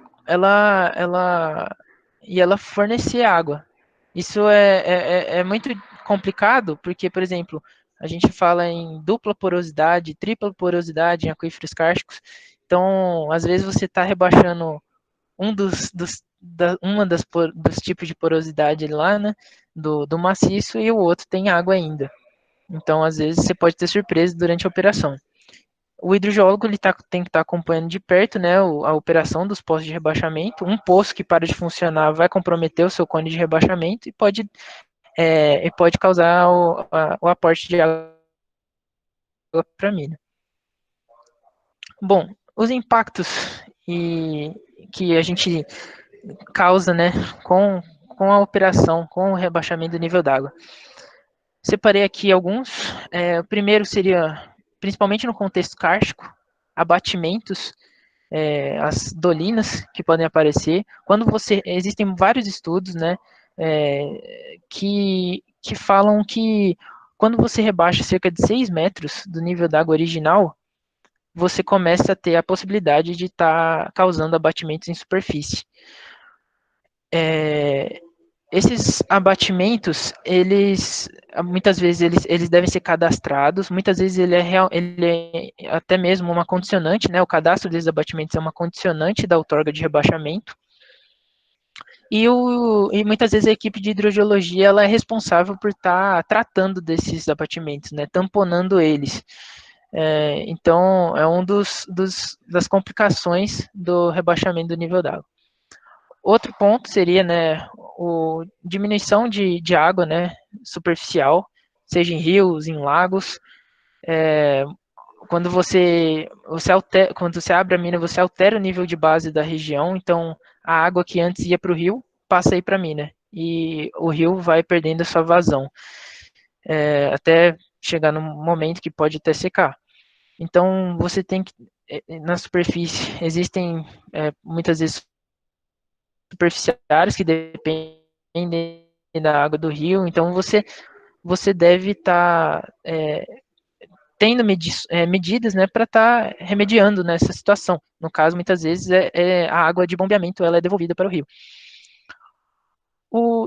fornecer água. Isso é muito complicado porque, por exemplo, a gente fala em dupla porosidade, tripla porosidade em aquíferos kársticos. Então, às vezes você está rebaixando dos tipos de porosidade lá, né, do maciço e o outro tem água ainda. Então, às vezes, você pode ter surpresa durante a operação. O hidrogeólogo tem que estar acompanhando de perto, né, a operação dos postos de rebaixamento. Um poço que para de funcionar vai comprometer o seu cone de rebaixamento e pode causar o aporte de água para a mina. Bom, os impactos que a gente causa, né, com a operação, com o rebaixamento do nível d'água. Separei aqui alguns. O primeiro seria, principalmente no contexto kárstico, abatimentos, as dolinas que podem aparecer. Existem vários estudos, né, que falam que quando você rebaixa cerca de 6 metros do nível d'água original, você começa a ter a possibilidade de estar causando abatimentos em superfície. Esses abatimentos, muitas vezes eles devem ser cadastrados, muitas vezes ele é até mesmo uma condicionante, né? O cadastro desses abatimentos é uma condicionante da outorga de rebaixamento. E muitas vezes a equipe de hidrogeologia ela é responsável por estar tratando desses abatimentos, né? Tamponando eles. Então, é das complicações do rebaixamento do nível d'água. Outro ponto seria, né, a diminuição de água, né, superficial, seja em rios, em lagos. Quando quando você abre a mina, você altera o nível de base da região, então a água que antes ia para o rio passa aí para a mina e o rio vai perdendo a sua vazão, até chegar num momento que pode até secar. Então você tem que na superfície existem muitas vezes superficiais que dependem da água do rio, então você deve estar tendo medidas, né, para estar remediando nessa situação. No caso, muitas vezes a água de bombeamento ela é devolvida para o rio.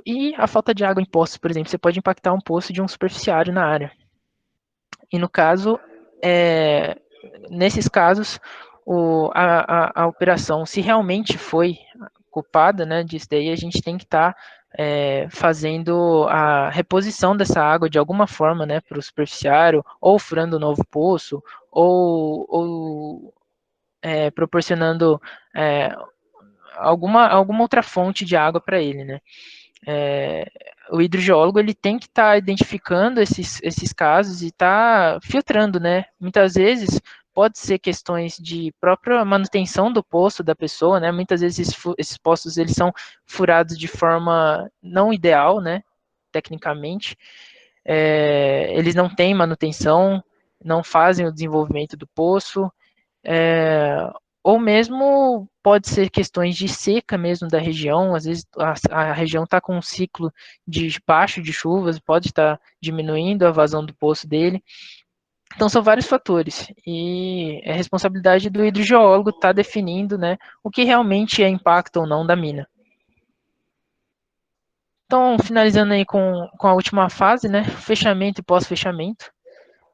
E a falta de água em poços, por exemplo, você pode impactar um poço de um superficiário na área. E no caso, nesses casos, a operação, se realmente foi culpada, né, disso daí, a gente tem que estar fazendo a reposição dessa água de alguma forma, né, para o superficiário, ou furando um novo poço, ou proporcionando alguma outra fonte de água para ele, né. O hidrogeólogo ele tem que estar identificando esses casos e estar filtrando, né? Muitas vezes pode ser questões de própria manutenção do poço da pessoa, né? Muitas vezes esses poços eles são furados de forma não ideal, né? Tecnicamente, eles não têm manutenção, não fazem o desenvolvimento do poço, é, ou mesmo pode ser questões de seca mesmo da região, às vezes a região está com um ciclo de baixo de chuvas, pode estar diminuindo a vazão do poço dele. Então são vários fatores e é responsabilidade do hidrogeólogo estar definindo, né, o que realmente é impacto ou não da mina. Então, finalizando aí com a última fase, né, fechamento e pós-fechamento.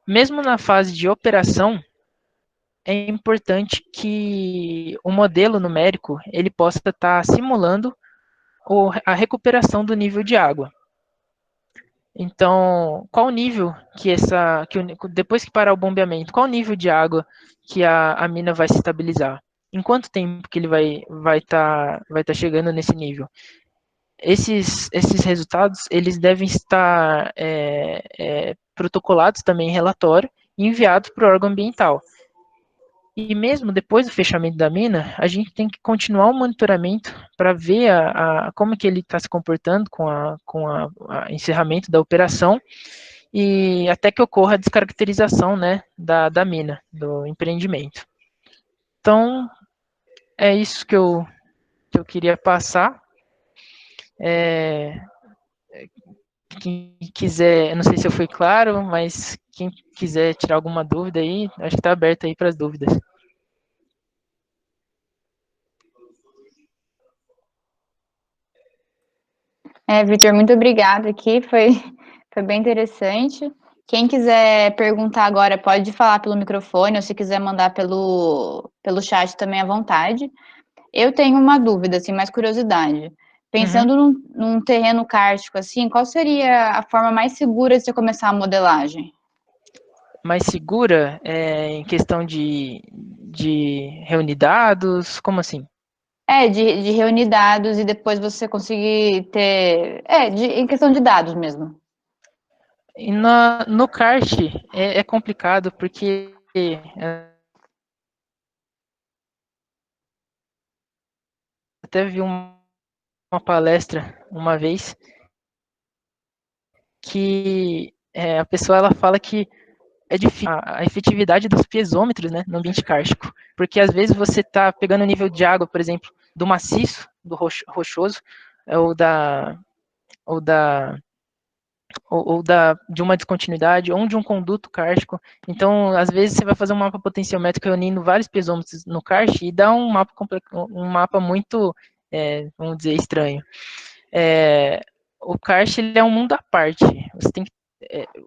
Mesmo na fase de operação, é importante que o modelo numérico ele possa estar simulando a recuperação do nível de água. Então, qual o nível depois que parar o bombeamento, qual o nível de água que a mina vai se estabilizar? Em quanto tempo que ele vai tá chegando nesse nível? Esses resultados eles devem estar protocolados também em relatório e enviados para o órgão ambiental. E mesmo depois do fechamento da mina, a gente tem que continuar o monitoramento para ver como que ele está se comportando com a encerramento da operação e até que ocorra a descaracterização, né, da mina, do empreendimento. Então, é isso que eu queria passar. Quem quiser, eu não sei se eu fui claro, mas quem quiser tirar alguma dúvida aí, acho que está aberto aí para as dúvidas. Vitor, muito obrigada aqui, foi bem interessante. Quem quiser perguntar agora pode falar pelo microfone, ou se quiser mandar pelo chat também à vontade. Eu tenho uma dúvida, assim, mais curiosidade. Uhum. Pensando num terreno kárstico, assim, qual seria a forma mais segura de você começar a modelagem? Mais segura em questão de reunir dados? Como assim? De reunir dados e depois você conseguir ter. Em questão de dados mesmo. E no kart é complicado porque até vi uma palestra uma vez que a pessoa ela fala que é difícil a efetividade dos piezômetros, né, no ambiente kárstico, porque às vezes você está pegando o nível de água, por exemplo, do maciço, do rochoso, ou da ou da de uma descontinuidade ou de um conduto kárstico. Então, às vezes você vai fazer um mapa potenciométrico reunindo vários piezômetros no karst e dá um mapa muito, vamos dizer, estranho. O karst ele é um mundo à parte. Você tem que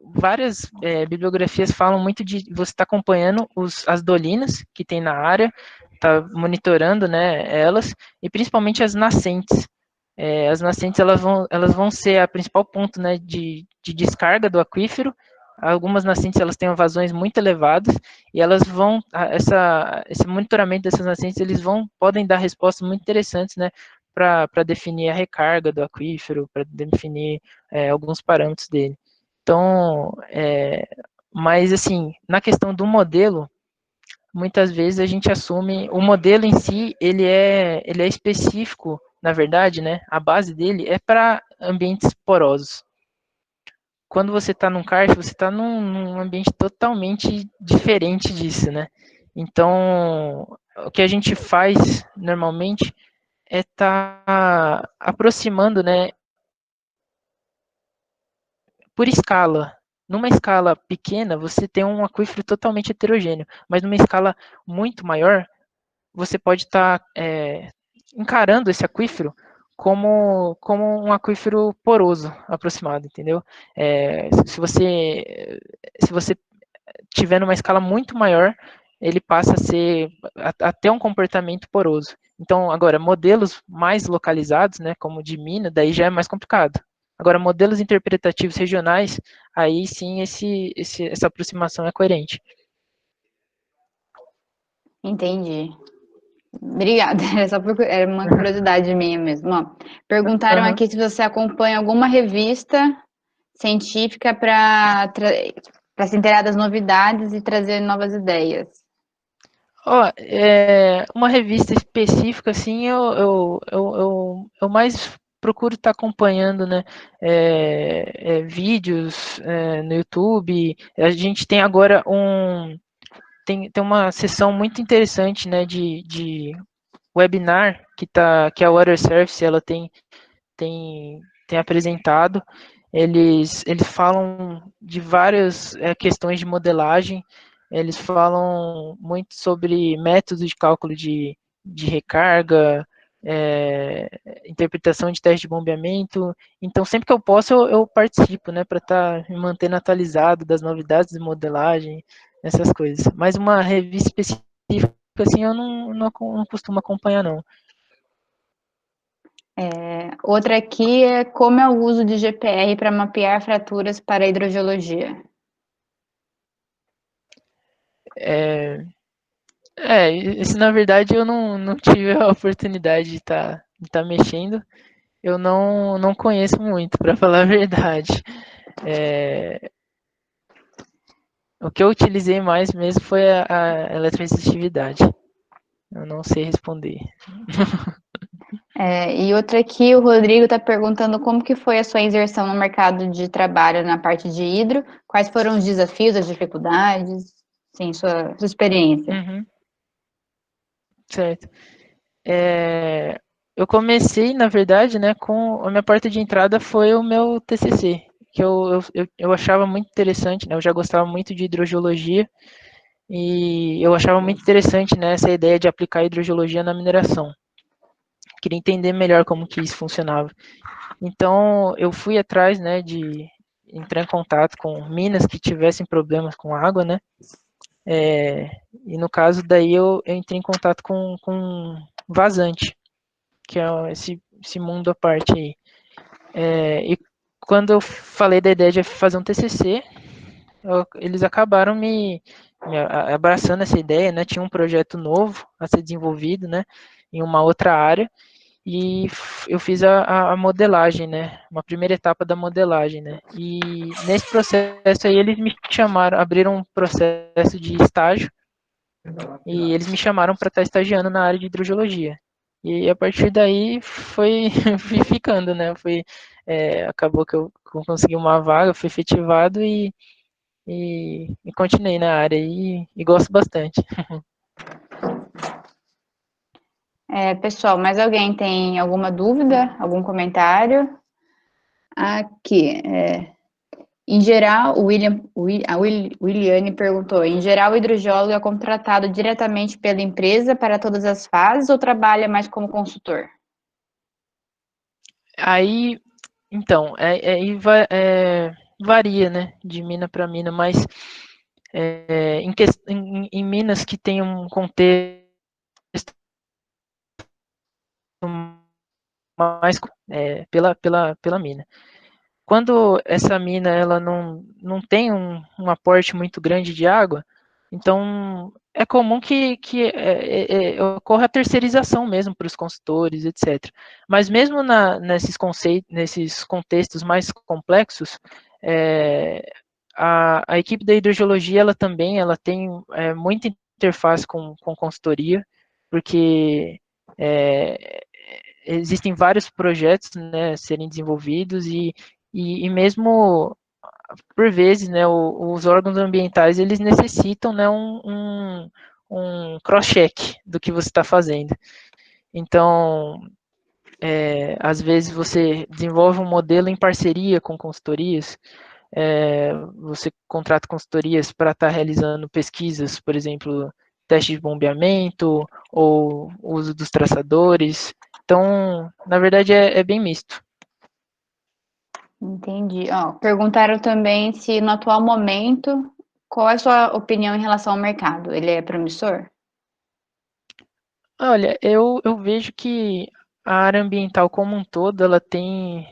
várias bibliografias falam muito de você estar acompanhando as dolinas que tem na área, tá monitorando, né, elas, e principalmente as nascentes. As nascentes elas vão ser a principal ponto, né, de descarga do aquífero. Algumas nascentes elas têm vazões muito elevadas e elas vão esse monitoramento dessas nascentes podem dar respostas muito interessantes, né, para definir a recarga do aquífero, para definir alguns parâmetros dele. Então, mas assim, na questão do modelo, muitas vezes a gente assume o modelo em si, ele é específico, na verdade, né? A base dele é para ambientes porosos. Quando você está num kart, você está num ambiente totalmente diferente disso, né? Então, o que a gente faz normalmente é estar aproximando, né, por escala. Numa escala pequena, você tem um aquífero totalmente heterogêneo, mas numa escala muito maior, você pode estar encarando esse aquífero como um aquífero poroso aproximado, entendeu? Se você tiver numa escala muito maior, ele passa a ser até um comportamento poroso. Então, agora, modelos mais localizados, né, como o de mina, daí já é mais complicado. Agora, modelos interpretativos regionais, aí sim essa aproximação é coerente. Entendi. Obrigada. Era uma curiosidade minha mesmo. Ó, perguntaram Uhum. aqui se você acompanha alguma revista científica para se inteirar das novidades e trazer novas ideias. Ó, uma revista específica, assim, eu mais procuro estar acompanhando, né, vídeos no YouTube. A gente tem agora tem uma sessão muito interessante, né, de webinar que a Water Service ela tem, tem apresentado. Eles falam de várias questões de modelagem, eles falam muito sobre métodos de cálculo de recarga, é, interpretação de teste de bombeamento. Então, sempre que eu posso, eu participo, né, para estar me mantendo atualizado das novidades de modelagem, essas coisas. Mas uma revista específica, assim, eu não costumo acompanhar, não. Outra aqui é como é o uso de GPR para mapear fraturas para hidrogeologia. Isso na verdade eu não tive a oportunidade de tá mexendo. Eu não conheço muito, para falar a verdade. É, o que eu utilizei mais mesmo foi a eletroresistitividade. Eu não sei responder. E outra aqui, o Rodrigo está perguntando como que foi a sua inserção no mercado de trabalho na parte de hidro, quais foram os desafios, as dificuldades, sim, sua experiência. Uhum, certo. É, eu comecei, na verdade, né, com a minha porta de entrada foi o meu TCC, que eu achava muito interessante, né, eu já gostava muito de hidrogeologia. E eu achava muito interessante, né, essa ideia de aplicar a hidrogeologia na mineração. Queria entender melhor como que isso funcionava. Então, eu fui atrás, né, de entrar em contato com minas que tivessem problemas com água, né, e no caso daí eu entrei em contato com vazante, que é esse mundo à parte aí. E quando eu falei da ideia de fazer um TCC, eles acabaram me abraçando essa ideia, né? Tinha um projeto novo a ser desenvolvido, né? Em uma outra área e eu fiz a modelagem, né? Uma primeira etapa da modelagem, né? E nesse processo aí eles me chamaram, abriram um processo de estágio e eles me chamaram para estar estagiando na área de hidrogeologia. E a partir daí fui ficando, né? Acabou que eu consegui uma vaga, fui efetivado e continuei na área e gosto bastante. Pessoal, mais alguém tem alguma dúvida, algum comentário? Aqui, em geral, Williane perguntou, em geral o hidrogeólogo é contratado diretamente pela empresa para todas as fases ou trabalha mais como consultor? Aí, então, varia, né, de mina para mina, mas em minas que tem um contexto mais pela mina. Quando essa mina ela não tem um aporte muito grande de água, então é comum que ocorra a terceirização mesmo para os consultores, etc. Mas mesmo nesses conceitos, nesses contextos mais complexos, é, a equipe da hidrogeologia ela tem muita interface com consultoria, porque é, existem vários projetos, né, serem desenvolvidos e mesmo por vezes, né, os órgãos ambientais eles necessitam, né, um cross-check do que você está fazendo. Então, às vezes você desenvolve um modelo em parceria com consultorias, você contrata consultorias para estar realizando pesquisas, por exemplo, teste de bombeamento ou uso dos traçadores. Então, na verdade, é bem misto. Entendi. Ó, perguntaram também se no atual momento, Qual é a sua opinião em relação ao mercado? Ele é promissor? Olha, eu vejo que a área ambiental como um todo, ela tem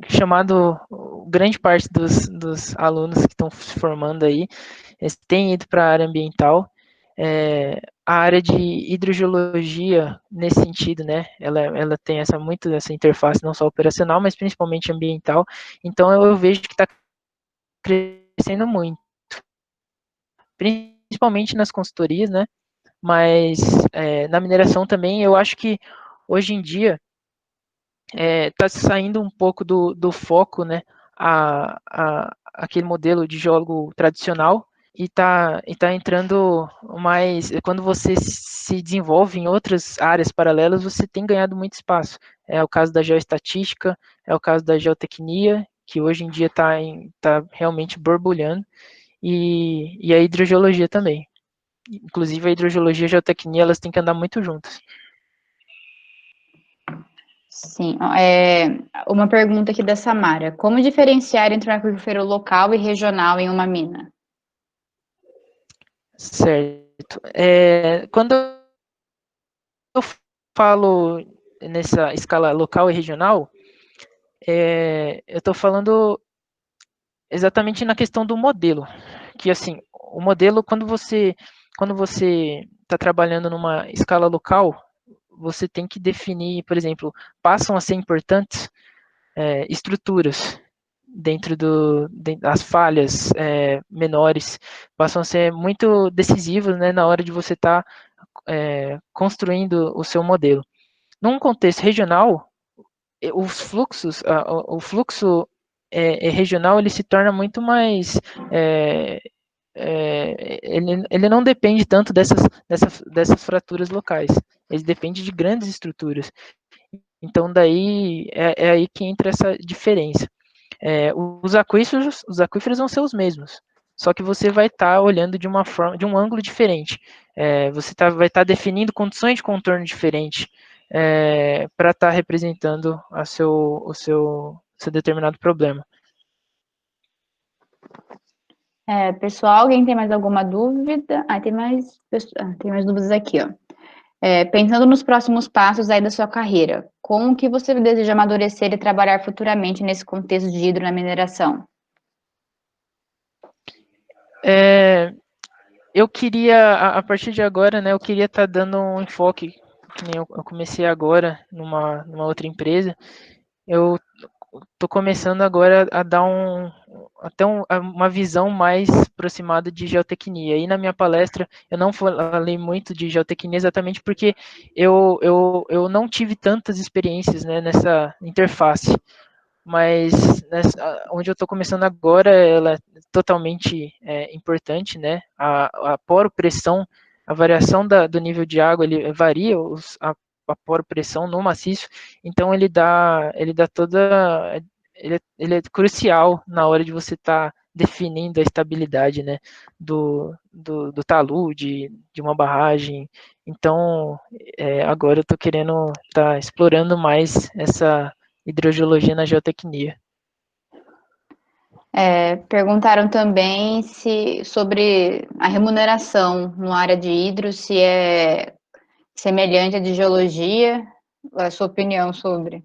chamado grande parte dos alunos que estão se formando aí, eles têm ido para a área ambiental. A área de hidrogeologia, nesse sentido, né, ela tem muito essa interface, não só operacional, mas principalmente ambiental. Então, eu vejo que está crescendo muito, principalmente nas consultorias, né, mas na mineração também, eu acho que hoje em dia está saindo um pouco do foco, né, aquele modelo de geólogo tradicional e tá entrando mais, quando você se desenvolve em outras áreas paralelas, você tem ganhado muito espaço. É o caso da geoestatística, é o caso da geotecnia, que hoje em dia está realmente borbulhando, e a hidrogeologia também. Inclusive a hidrogeologia e a geotecnia, elas têm que andar muito juntas. Sim. Uma pergunta aqui da Samara. Como diferenciar entre um aquífero local e regional em uma mina? Certo. Quando eu falo nessa escala local e regional, eu estou falando exatamente na questão do modelo, que assim, o modelo quando você está trabalhando numa escala local, você tem que definir, por exemplo, passam a ser importantes estruturas das falhas menores, passam a ser muito decisivas, né, na hora de você estar construindo o seu modelo. Num contexto regional, os fluxos, o fluxo regional ele se torna muito mais ele não depende tanto dessas fraturas locais, ele depende de grandes estruturas. Então daí é aí que entra essa diferença. Os aquíferos vão ser os mesmos, só que você vai estar olhando de uma forma, de um ângulo diferente. Você vai estar definindo condições de contorno diferentes para estar representando o seu determinado problema. Pessoal, alguém tem mais alguma dúvida? Tem mais dúvidas aqui, ó. Pensando nos próximos passos aí da sua carreira, como que você deseja amadurecer e trabalhar futuramente nesse contexto de hidro na mineração? Eu queria, a partir de agora, né, eu queria estar dando um enfoque, que nem eu comecei agora numa outra empresa. Eu estou começando agora a dar uma visão mais aproximada de geotecnia. E na minha palestra eu não falei muito de geotecnia exatamente porque eu não tive tantas experiências, né, nessa interface. Mas onde eu estou começando agora, ela é totalmente importante, né? A poropressão, a variação do nível de água, ele varia a poropressão no maciço, então ele dá toda, ele é crucial na hora de você estar definindo a estabilidade, né, do talude, de uma barragem. Então, agora eu estou querendo estar explorando mais essa hidrogeologia na geotecnia. Perguntaram também sobre a remuneração no área de hidro, se é semelhante à de geologia, a sua opinião sobre.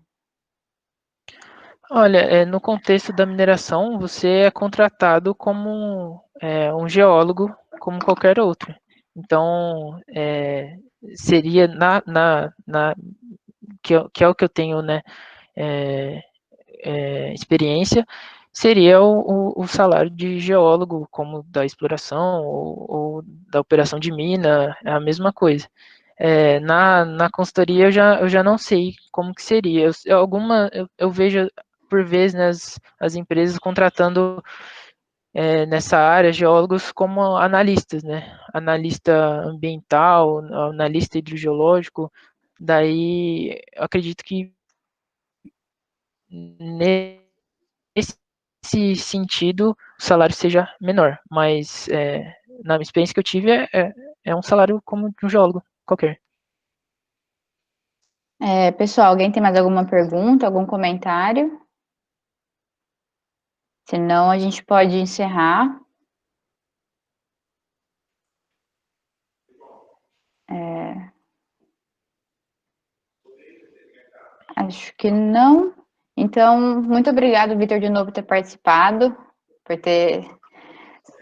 Olha, no contexto da mineração, você é contratado como um geólogo, como qualquer outro. Então, seria que é o que eu tenho, né, é, experiência, seria o salário de geólogo, como da exploração ou da operação de mina, é a mesma coisa. Na consultoria eu já não sei como que seria. Eu vejo por vezes, né, as empresas contratando nessa área geólogos como analistas, né? Analista ambiental, analista hidrogeológico. Daí eu acredito que nesse sentido o salário seja menor, mas na experiência que eu tive é um salário como de um geólogo qualquer. Pessoal, alguém tem mais alguma pergunta, algum comentário? Senão a gente pode encerrar. Acho que não. Então, muito obrigado, Vitor, de novo por ter participado, por ter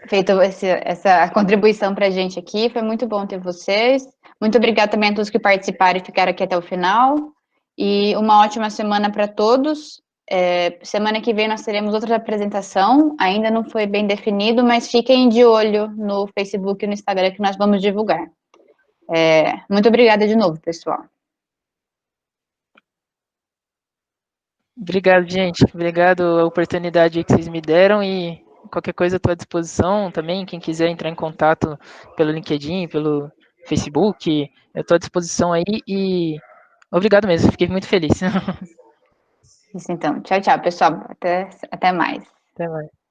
feito essa contribuição para a gente aqui. Foi muito bom ter vocês. Muito obrigada também a todos que participaram e ficaram aqui até o final. E uma ótima semana para todos. Semana que vem nós teremos outra apresentação. Ainda não foi bem definido, mas fiquem de olho no Facebook e no Instagram que nós vamos divulgar. Muito obrigada de novo, pessoal. Obrigado, gente. Obrigado a oportunidade que vocês me deram e qualquer coisa eu estou à disposição também. Quem quiser entrar em contato pelo LinkedIn, pelo Facebook, eu estou à disposição aí e obrigado mesmo, fiquei muito feliz. Isso então. Tchau, tchau, pessoal. Até mais. Até mais.